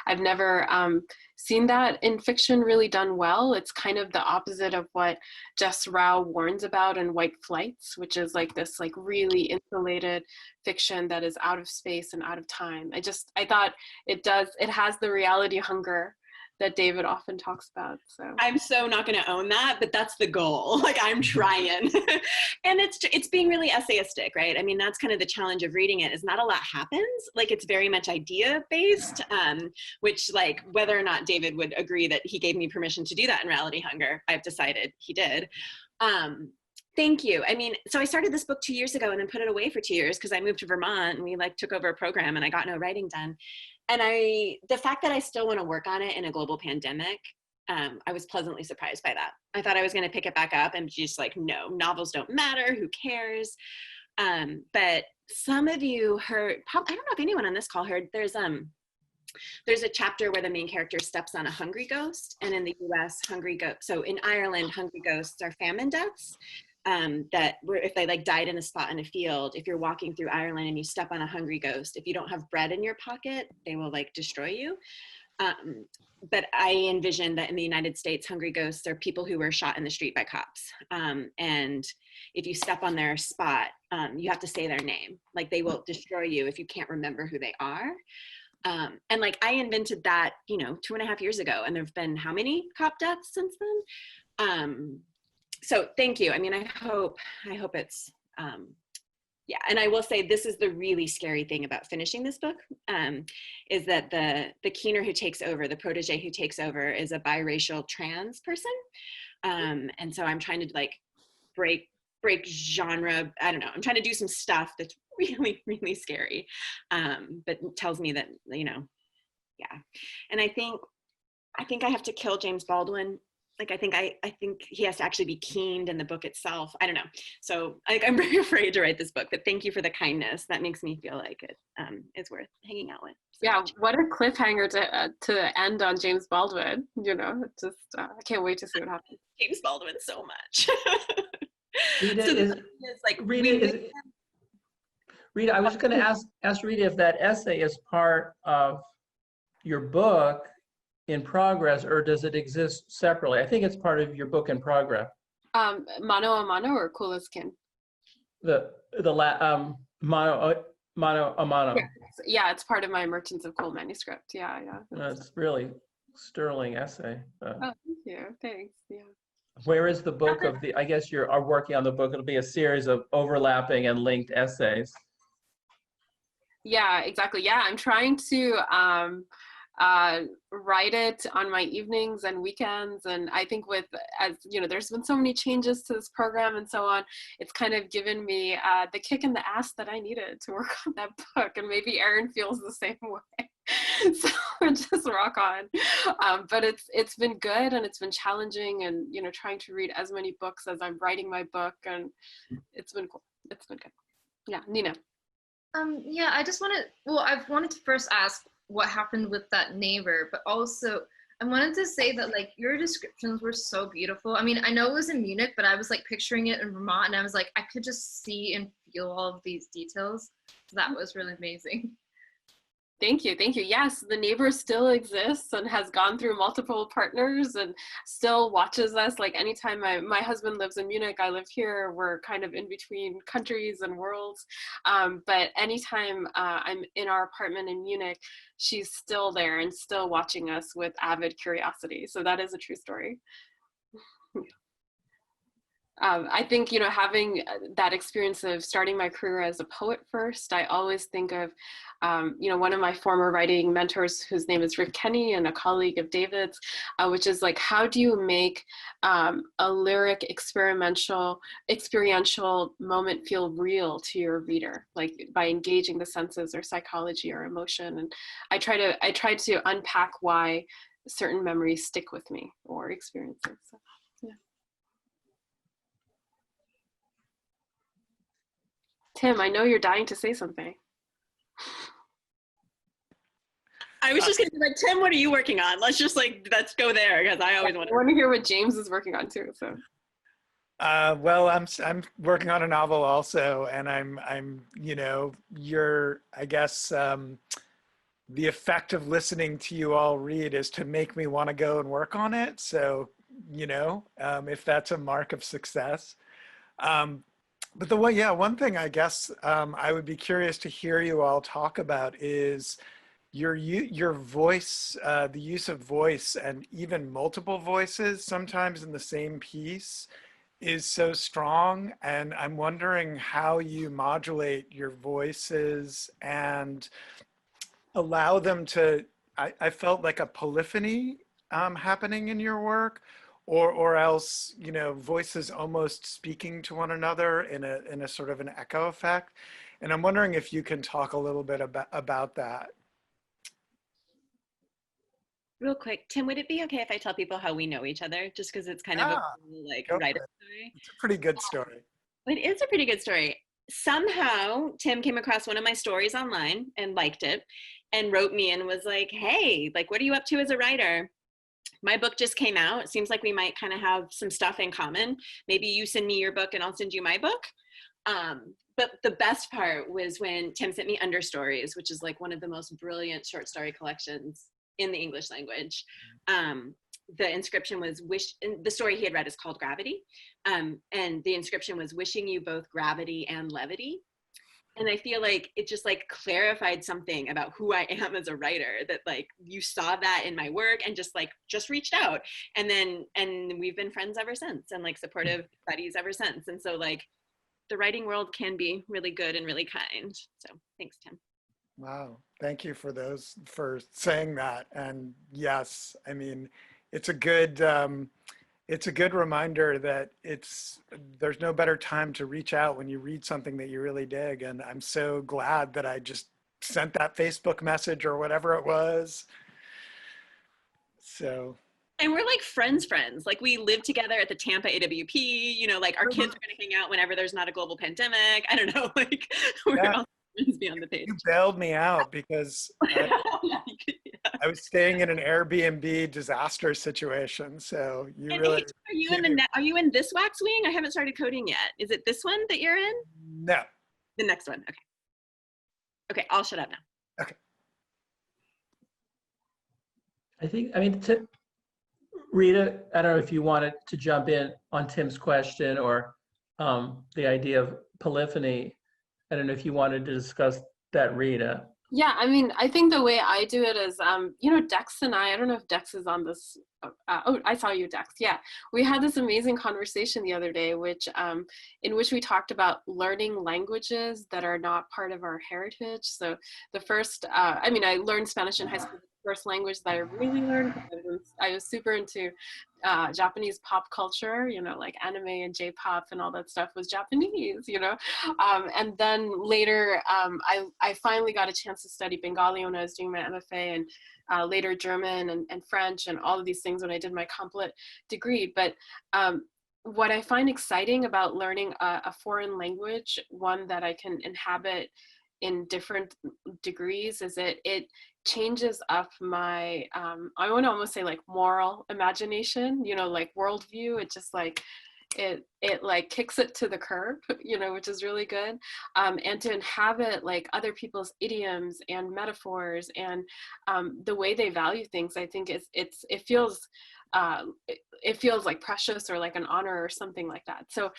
I've never seen that in fiction really done well. It's kind of the opposite of what Jess Rao warns about in White Flights, which is like this like really insulated fiction that is out of space and out of time. I thought it has the reality hunger that David often talks about. So I'm so not going to own that, but that's the goal. Like I'm trying. And it's being really essayistic, right? I mean, that's kind of the challenge of reading it, is not a lot happens. Like it's very much idea based, which like whether or not David would agree that he gave me permission to do that in Reality Hunger, I've decided he did. Thank you. I mean, so I started this book 2 years ago and then put it away for 2 years because I moved to Vermont and we like took over a program and I got no writing done. And the fact that I still want to work on it in a global pandemic, I was pleasantly surprised by that. I thought I was going to pick it back up and just like, no, novels don't matter. Who cares? But some of you heard, I don't know if anyone on this call heard, there's a chapter where the main character steps on a hungry ghost. And in the US, so in Ireland, hungry ghosts are famine deaths. That if they like died in a spot in a field, if you're walking through Ireland and you step on a hungry ghost, if you don't have bread in your pocket, they will like destroy you. But I envision that in the United States, hungry ghosts are people who were shot in the street by cops. And if you step on their spot, you have to say their name. Like they will destroy you if you can't remember who they are. And like I invented that, 2.5 years ago, and there've been how many cop deaths since then? So thank you. I mean, I hope it's, yeah. And I will say this is the really scary thing about finishing this book, is that the keener who takes over, the protege who takes over, is a biracial trans person. And so I'm trying to like break genre. I don't know. I'm trying to do some stuff that's really, really scary, but tells me that, yeah. And I think I have to kill James Baldwin. Like, I think he has to actually be keened in the book itself. I don't know. So I'm very afraid to write this book, but thank you for the kindness. That makes me feel like it is worth hanging out with. So. Yeah, what a cliffhanger to end on James Baldwin. I can't wait to see what happens. James Baldwin so much. Rita, I was going to ask Rita if that essay is part of your book in progress, or does it exist separately? I think it's part of your book in progress. Mano a mano or cool as kin? Mano a mano. Yeah, it's part of my Merchants of Cool manuscript. Yeah. That's really sterling essay. Oh, thank you. Thanks. Yeah. Where is the book of I guess you are working on the book. It'll be a series of overlapping and linked essays. Yeah, exactly. Yeah, I'm trying to write it on my evenings and weekends, and I think there's been so many changes to this program and so on, it's kind of given me the kick in the ass that I needed to work on that book, and maybe Erin feels the same way. So just rock on. But it's been good, and it's been challenging, and trying to read as many books as I'm writing my book, and it's been cool. It's been good. Yeah, Nina. Yeah, I've wanted to first ask what happened with that neighbor, but also I wanted to say that like your descriptions were so beautiful. I mean, I know it was in Munich, but I was like picturing it in Vermont, and I was like, I could just see and feel all of these details. So that was really amazing. Thank you, thank you. Yes, the neighbor still exists and has gone through multiple partners and still watches us. Like anytime my husband lives in Munich, I live here, we're kind of in between countries and worlds. But anytime I'm in our apartment in Munich, she's still there and still watching us with avid curiosity. So that is a true story. I think, you know, having that experience of starting my career as a poet first, I always think of, you know, one of my former writing mentors, whose name is Rick Kenny, and a colleague of David's, which is like, how do you make a lyric experiential moment feel real to your reader, like by engaging the senses or psychology or emotion? And I try to unpack why certain memories stick with me or experiences. So, yeah. Tim, I know you're dying to say something. I was just gonna be like, Tim, what are you working on? Let's go there, because I always want to hear what James is working on too. So. Well, I'm working on a novel also, and I'm you know, I guess the effect of listening to you all read is to make me want to go and work on it. So, you know, if that's a mark of success. But one thing I guess I would be curious to hear you all talk about is your voice, the use of voice, and even multiple voices sometimes in the same piece is so strong. And I'm wondering how you modulate your voices and allow them to, I felt like a polyphony happening in your work. Or else, you know, voices almost speaking to one another in a sort of an echo effect. And I'm wondering if you can talk a little bit about that. Real quick, Tim, would it be okay if I tell people how we know each other? Just because it's kind of a like writer story. It's a pretty good story. It is a pretty good story. Somehow Tim came across one of my stories online and liked it and wrote me and was like, hey, like, what are you up to as a writer? My book just came out. It seems like we might kind of have some stuff in common. Maybe you send me your book and I'll send you my book. But the best part was when Tim sent me Understories, which is like one of the most brilliant short story collections in the English language. The inscription was the story he had read is called Gravity. And the inscription was, wishing you both gravity and levity. And I feel like it just like clarified something about who I am as a writer, that like you saw that in my work and just reached out. And we've been friends ever since, and like supportive buddies ever since. And so like the writing world can be really good and really kind. So thanks, Tim. Wow. Thank you for saying that. And yes, I mean, it's a good reminder that there's no better time to reach out when you read something that you really dig. And I'm so glad that I just sent that Facebook message or whatever it was. So. And we're like friends. Like we live together at the Tampa AWP, you know, like our kids are going to hang out whenever there's not a global pandemic. I don't know, like we're all friends beyond the page. You bailed me out because I was staying in an Airbnb disaster situation. So you really. Are you in this wax wing? I haven't started coding yet. Is it this one that you're in? No. The next one. Okay. Okay, I'll shut up now. Okay. I mean, Rita, I don't know if you wanted to jump in on Tim's question or the idea of polyphony. I don't know if you wanted to discuss that, Rita. Yeah, I mean, I think the way I do it is, you know, Dex and I don't know if Dex is on this. Oh, I saw you, Dex. Yeah, we had this amazing conversation the other day, in which we talked about learning languages that are not part of our heritage. So the first, I mean, I learned Spanish in high school. The first language that I really learned, I was super into Japanese pop culture, you know, like anime and J-pop and all that stuff was Japanese, you know. And then later, I finally got a chance to study Bengali when I was doing my MFA, and later German and French and all of these things when I did my complet degree. But what I find exciting about learning a foreign language, one that I can inhabit in different degrees, is it changes up my, I want to almost say like moral imagination, you know, like worldview. It just like, it like kicks it to the curb, you know, which is really good. And to inhabit like other people's idioms and metaphors and the way they value things, I think it feels it feels like precious or like an honor or something like that. So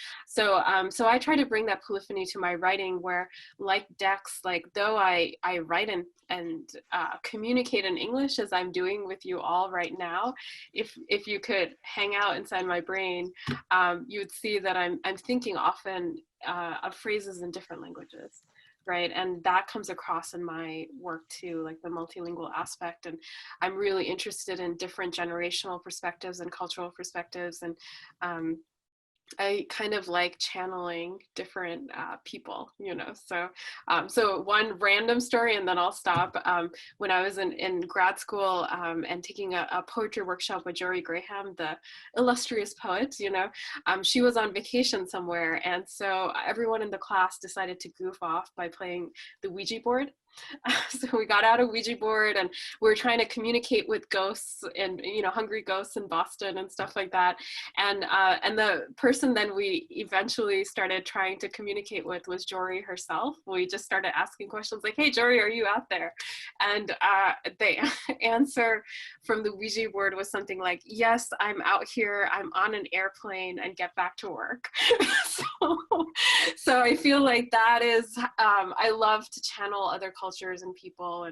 I try to bring that polyphony to my writing, where like Dex, like though I write and communicate in English as I'm doing with you all right now, if you could hang out inside my brain, you would see that I'm thinking often of phrases in different languages, right? And that comes across in my work too, like the multilingual aspect. And I'm really interested in different generational perspectives and cultural perspectives. And I kind of like channeling different people, you know. So one random story, and then I'll stop. When I was in grad school and taking a poetry workshop with Jory Graham, the illustrious poet, you know, she was on vacation somewhere, and so everyone in the class decided to goof off by playing the Ouija board. So we got out a Ouija board and we were trying to communicate with ghosts and, you know, hungry ghosts in Boston and stuff like that. And the person then we eventually started trying to communicate with was Jory herself. We just started asking questions like, hey, Jory, are you out there? And the answer from the Ouija board was something like, yes, I'm out here. I'm on an airplane and get back to work. So I feel like that is, I love to channel other cultures and people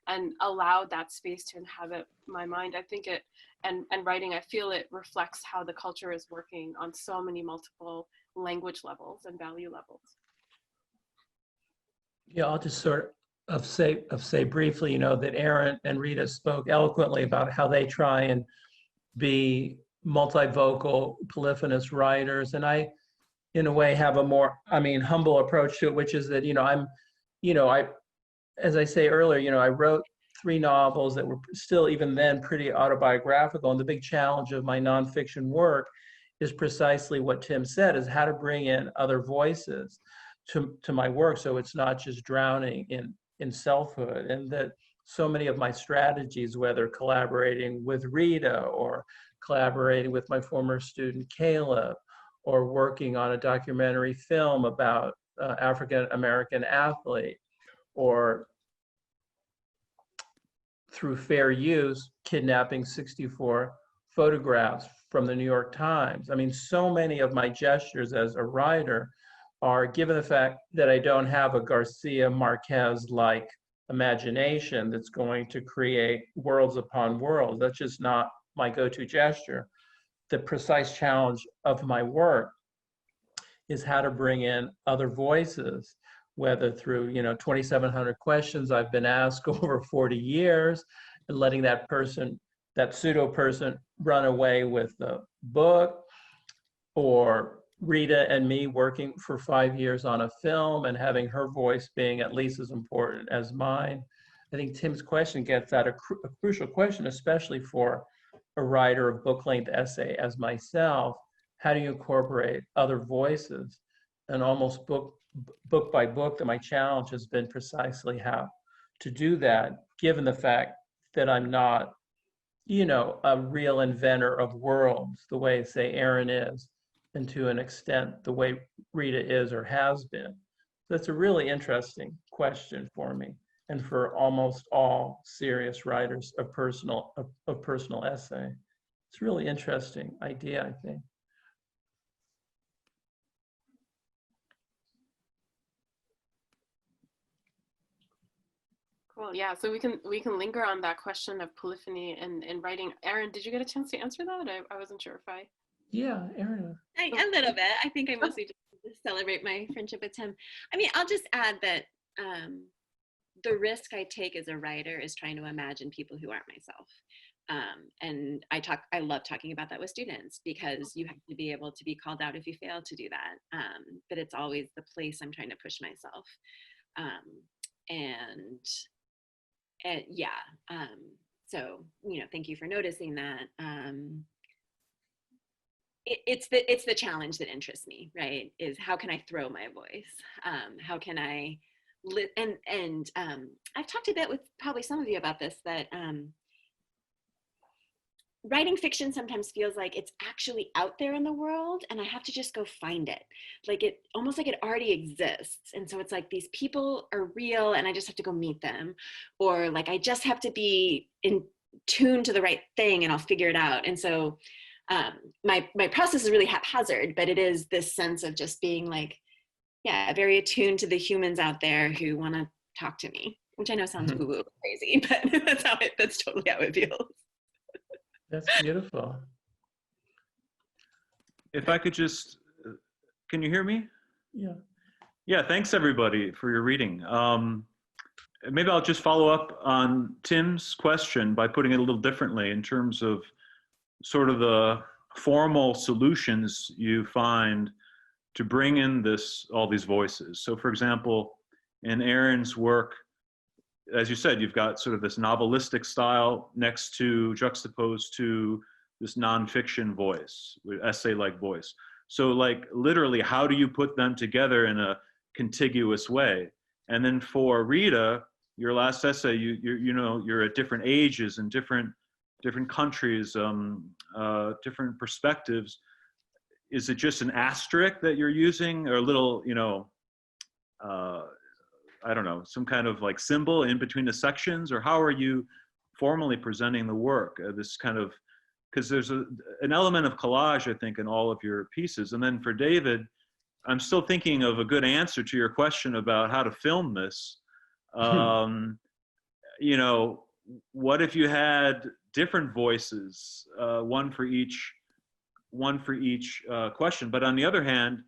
and allow that space to inhabit my mind. I think it, and writing, I feel it reflects how the culture is working on so many multiple language levels and value levels. Yeah, I'll just sort of say briefly, you know, that Erin and Rita spoke eloquently about how they try and be multivocal, polyphonous writers. And I, in a way, have a more, humble approach to it, which is that, as I say earlier, I wrote 3 novels that were still even then pretty autobiographical. And the big challenge of my nonfiction work is precisely what Tim said, is how to bring in other voices to my work, so it's not just drowning in selfhood. And that so many of my strategies, whether collaborating with Rita or collaborating with my former student Caleb, or working on a documentary film about African-American athlete, or through fair use, kidnapping 64 photographs from the New York Times. I mean, so many of my gestures as a writer are, given the fact that I don't have a Garcia Marquez-like imagination that's going to create worlds upon worlds. That's just not my go-to gesture. The precise challenge of my work is how to bring in other voices, whether through 2,700 questions I've been asked over 40 years, and letting that person, that pseudo person, run away with the book, or Rita and me working for 5 years on a film and having her voice being at least as important as mine. I think Tim's question gets at a crucial question, especially for a writer of book-length essay as myself. How do you incorporate other voices? And almost book by book, that my challenge has been precisely how to do that, given the fact that I'm not, a real inventor of worlds the way, say, Erin is, and to an extent the way Rita is or has been. That's a really interesting question for me, and for almost all serious writers of personal essay. It's a really interesting idea, I think. Cool. Yeah. So we can linger on that question of polyphony and writing. Erin, did you get a chance to answer that? I wasn't sure if I. Yeah, Erin. A little bit. I think I mostly just celebrate my friendship with Tim. I mean, I'll just add that the risk I take as a writer is trying to imagine people who aren't myself. And I love talking about that with students, because you have to be able to be called out if you fail to do that. But it's always the place I'm trying to push myself. So, thank you for noticing that. It's the challenge that interests me, right? Is how can I throw my voice? How can I I've talked a bit with probably some of you about this, that writing fiction sometimes feels like it's actually out there in the world and I have to just go find it. Like it almost like it already exists. And so it's like these people are real and I just have to go meet them. Or like I just have to be in tune to the right thing and I'll figure it out. And so my process is really haphazard, but it is this sense of just being like, yeah, very attuned to the humans out there who want to talk to me, which I know sounds woo-woo crazy, but that's totally how it feels. That's beautiful. If I could just, can you hear me? Yeah. Yeah, thanks everybody for your reading. Maybe I'll just follow up on Tim's question by putting it a little differently in terms of sort of the formal solutions you find to bring in all these voices. So for example, in Erin's work, as you said, you've got sort of this novelistic style juxtaposed to this nonfiction voice, essay-like voice. So like literally, how do you put them together in a contiguous way? And then for Rita, your last essay, you're at different ages and different countries, different perspectives. Is it just an asterisk that you're using, or a little, I don't know, some kind of like symbol in between the sections, or how are you formally presenting the work? This kind of, because there's an element of collage, I think, in all of your pieces. And then for David, I'm still thinking of a good answer to your question about how to film this. What if you had different voices, one for each question? But on the other hand,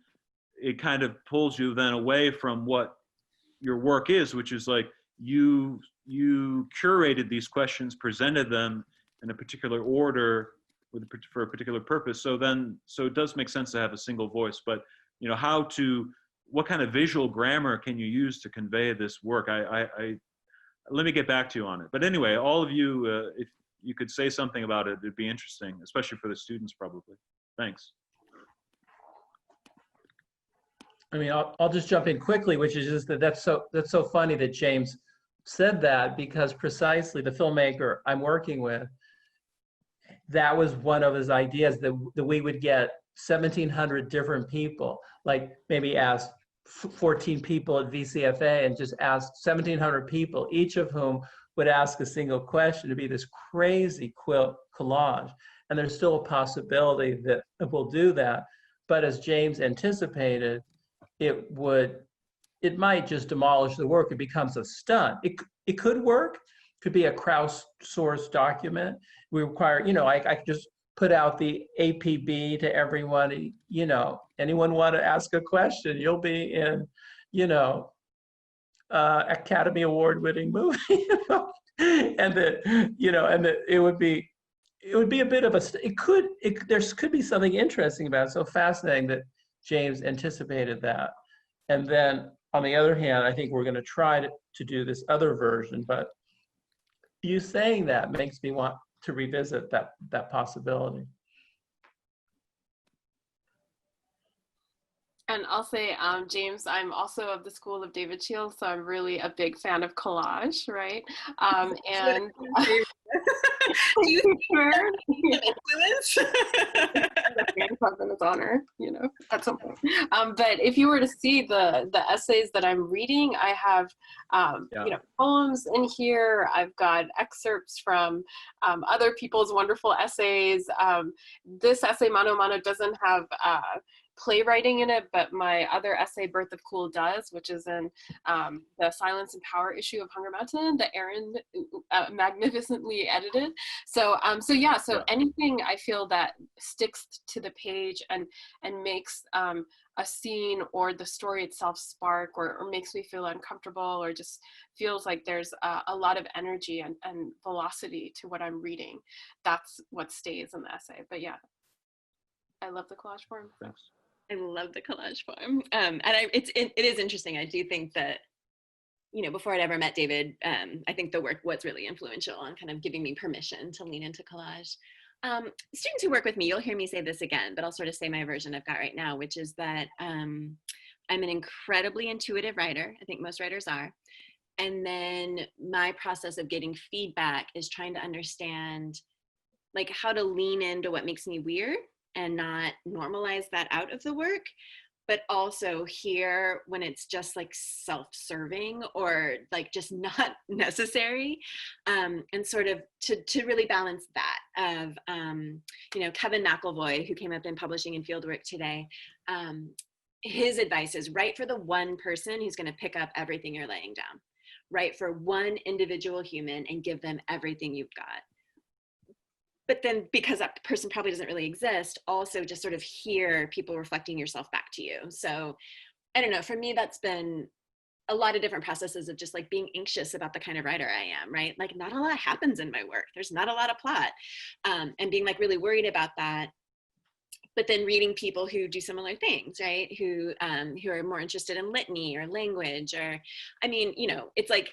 it kind of pulls you then away from what your work is, which is like you curated these questions, presented them in a particular order for a particular purpose. So it does make sense to have a single voice, but what kind of visual grammar can you use to convey this work? Let me get back to you on it. But anyway, all of you, if you could say something about it, it'd be interesting, especially for the students probably. Thanks. I mean, I'll just jump in quickly, which is just that's so funny that James said that, because precisely the filmmaker I'm working with, that was one of his ideas, that we would get 1,700 different people, like maybe ask 14 people at VCFA and just ask 1,700 people, each of whom would ask a single question, to be this crazy quilt collage. And there's still a possibility that we'll do that. But as James anticipated, it might just demolish the work. It becomes a stunt. It could work. It could be a crowdsourced document. We require, I could just put out the APB to everyone, anyone want to ask a question, you'll be in, Academy Award winning movie, and that it would be a bit of there could be something interesting about it. So fascinating that James anticipated that. And then on the other hand, I think we're going to try to do this other version, but you saying that makes me want to revisit that possibility. And I'll say, James, I'm also of the school of David Shields, so I'm really a big fan of collage, right? And influence in its honor, at some point. But if you were to see the essays that I'm reading, I have poems in here. I've got excerpts from other people's wonderful essays. This essay, Mano Mano, doesn't have playwriting in it, but my other essay, Birth of Cool, does, which is in the Silence and Power issue of Hunger Mountain that Erin magnificently edited. So anything I feel that sticks to the page and makes a scene or the story itself spark, or makes me feel uncomfortable, or just feels like there's a lot of energy and velocity to what I'm reading, that's what stays in the essay. But yeah, I love the collage form. Thanks. I love the collage form. It is interesting. I do think that, before I'd ever met David, I think the work was really influential on kind of giving me permission to lean into collage. Students who work with me, you'll hear me say this again, but I'll sort of say my version I've got right now, which is that I'm an incredibly intuitive writer. I think most writers are. And then my process of getting feedback is trying to understand like how to lean into what makes me weird and not normalize that out of the work, but also hear when it's just like self-serving or like just not necessary, and sort of to really balance that of, you know, Kevin McElvoy, who came up in publishing and fieldwork today, his advice is write for the one person who's going to pick up everything you're laying down. Write for one individual human and give them everything you've got. But then because that person probably doesn't really exist, also just sort of hear people reflecting yourself back to you. So I don't know, for me, that's been a lot of different processes of just like being anxious about the kind of writer I am, right? Like not a lot happens in my work. There's not a lot of plot, and being like really worried about that. But then reading people who do similar things, right? Who are more interested in litany or language, or, I mean, you know, it's like,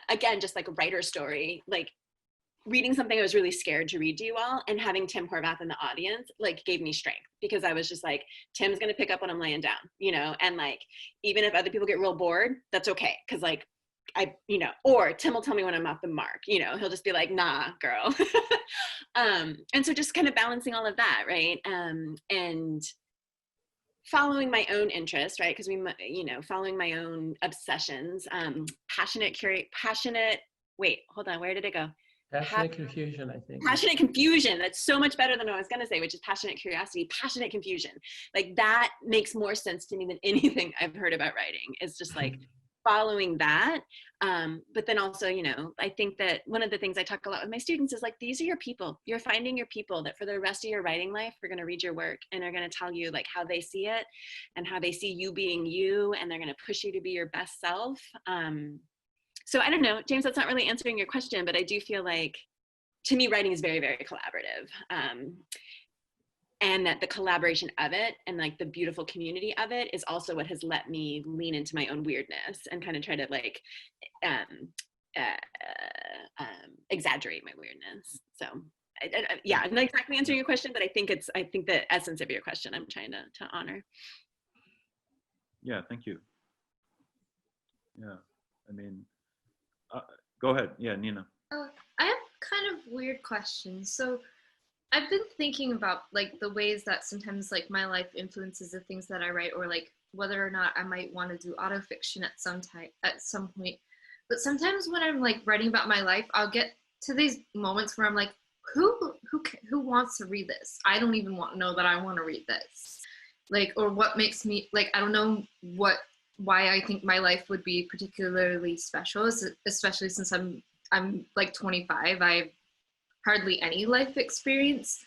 again, just like a writer story, like reading something I was really scared to read to you all, and having Tim Horvath in the audience, like gave me strength, because I was just like, Tim's gonna pick up when I'm laying down, you know? And like, even if other people get real bored, that's okay. Cause like, you know, or Tim will tell me when I'm off the mark, you know, he'll just be like, nah, girl. And so just kind of balancing all of that, right? And following my own interests, right? Because you know, following my own obsessions, wait, hold on, where did it go? Passionate confusion, I think. Passionate confusion. That's so much better than what I was going to say, which is passionate curiosity, passionate confusion. Like that makes more sense to me than anything I've heard about writing. It's just like following that. But then also, you know, I think that one of the things I talk a lot with my students is like, these are your people. You're finding your people that for the rest of your writing life, are going to read your work and are going to tell you like how they see it and how they see you being you. And they're going to push you to be your best self. So I don't know, James, that's not really answering your question, but I do feel like, to me, writing is very, very collaborative. And that the collaboration of it and like the beautiful community of it is also what has let me lean into my own weirdness and kind of try to like exaggerate my weirdness. So yeah, I'm not exactly answering your question, but I think the essence of your question I'm trying to honor. Yeah, thank you. Yeah, I mean, go ahead. Yeah, Nina. I have kind of weird questions. So I've been thinking about like the ways that sometimes like my life influences the things that I write, or like whether or not I might want to do autofiction at some point. But sometimes when I'm like writing about my life, I'll get to these moments where I'm like, who wants to read this? I don't even know that I want to read this. Like, or what makes me like, I don't know why I think my life would be particularly special, especially since I'm like 25. I have hardly any life experience.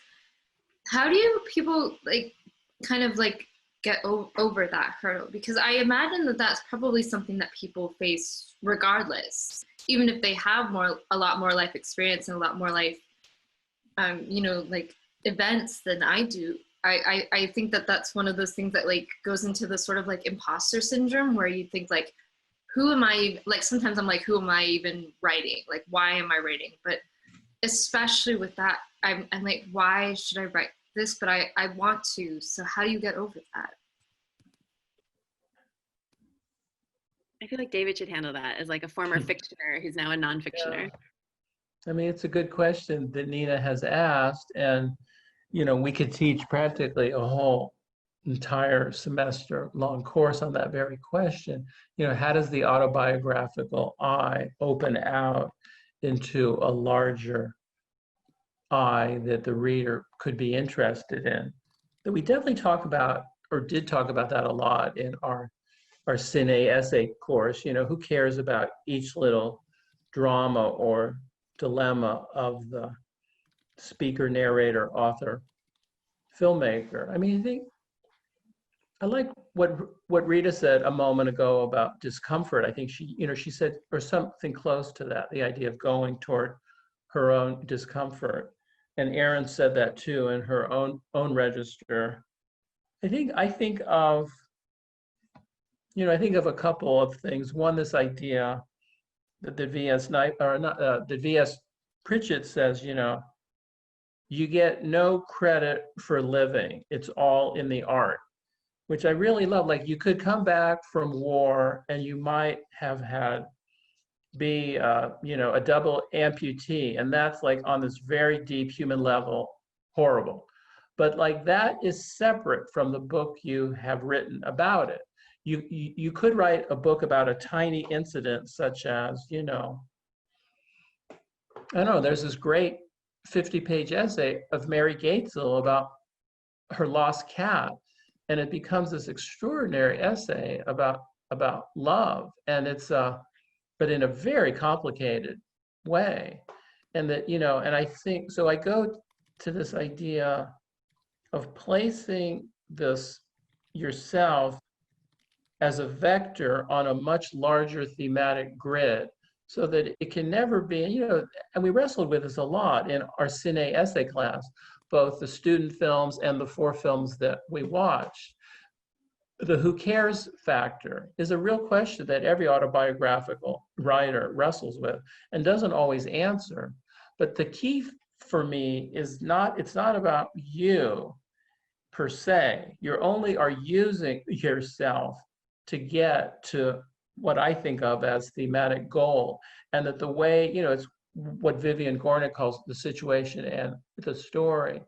How do people like kind of like get over that hurdle? Because I imagine that that's probably something that people face regardless, even if they have a lot more life experience and a lot more life, you know, like events than I do. I think that that's one of those things that like goes into the sort of like imposter syndrome, where you think like, who am I? Like sometimes I'm like, who am I even writing? Like, why am I writing? But especially with that, I'm like, why should I write this? But I want to. So how do you get over that? I feel like David should handle that as like a former fictioner who's now a non-fictioner. Yeah. I mean, it's a good question that Nina has asked, and you know, we could teach practically a whole entire semester long course on that very question. You know, how does the autobiographical I open out into a larger I that the reader could be interested in? That we definitely talk about, or did talk about that a lot in our Cine essay course. You know, who cares about each little drama or dilemma of the speaker, narrator, author, filmmaker? I mean, I like what Rita said a moment ago about discomfort. I think she said, or something close to that, the idea of going toward her own discomfort. And Erin said that too in her own register. I think of a couple of things. One, this idea that V.S. Pritchett says, you know, you get no credit for living. It's all in the art. which I really love. Like, you could come back from war and you might have had be a double amputee, and that's like on this very deep human level horrible, but like that is separate from the book you have written about it. You could write a book about a tiny incident, such as, I don't know, there's this great 50-page essay of Mary Gatesell about her lost cat, and it becomes this extraordinary essay about love, and it's but in a very complicated way. And that, and I think, so I go to this idea of placing this yourself as a vector on a much larger thematic grid, so that it can never be, and we wrestled with this a lot in our Cine essay class, both the student films and the 4 films that we watched. The who cares factor is a real question that every autobiographical writer wrestles with and doesn't always answer. But the key for me is it's not about you per se. You only are using yourself to get to what I think of as thematic goal. And that the way, it's what Vivian Gornick calls the situation and the story.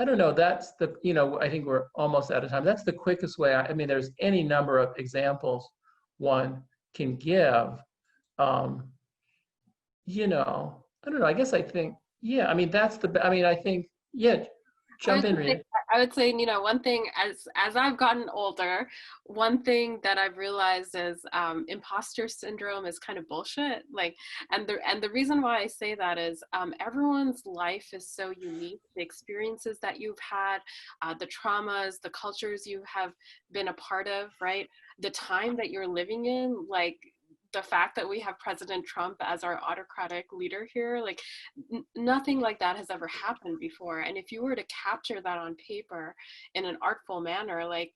I don't know, that's the, I think we're almost out of time. That's the quickest way. I mean, there's any number of examples one can give. I don't know, I guess I think, yeah, I mean, I think, yeah, jump in, Rita. I would say, one thing as I've gotten older, one thing that I've realized is imposter syndrome is kind of bullshit. Like, and the reason why I say that is everyone's life is so unique. The experiences that you've had, the traumas, the cultures you have been a part of, right? The time that you're living in, like, the fact that we have President Trump as our autocratic leader here, like nothing like that has ever happened before. And if you were to capture that on paper in an artful manner, like,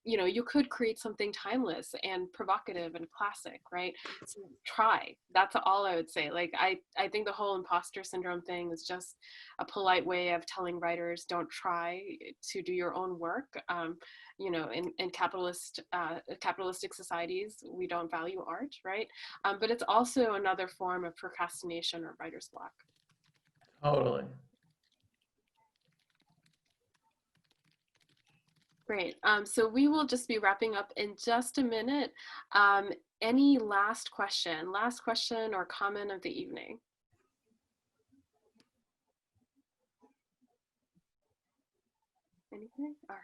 you could create something timeless and provocative and classic, right? So try. That's all I would say. Like, I think the whole imposter syndrome thing is just a polite way of telling writers, don't try to do your own work. In capitalistic societies, we don't value art, right? But it's also another form of procrastination or writer's block. Totally. Great. So we will just be wrapping up in just a minute. Any last question or comment of the evening? Anything? All right.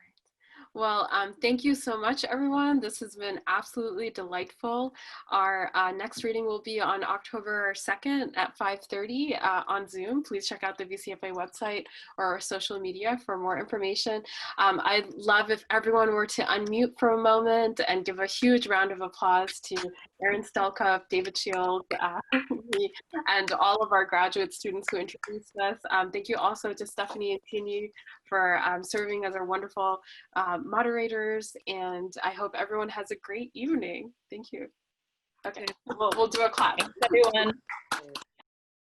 Well, thank you so much, everyone. This has been absolutely delightful. Our next reading will be on October 2nd at 5:30 on Zoom. Please check out the VCFA website or our social media for more information. I'd love if everyone were to unmute for a moment and give a huge round of applause to Erin Stalcup, David Shield, and all of our graduate students who introduced us. Thank you also to Stephanie and Tini for serving as our wonderful moderators, and I hope everyone has a great evening. Thank you. Okay, we'll do a clap. Thanks, everyone.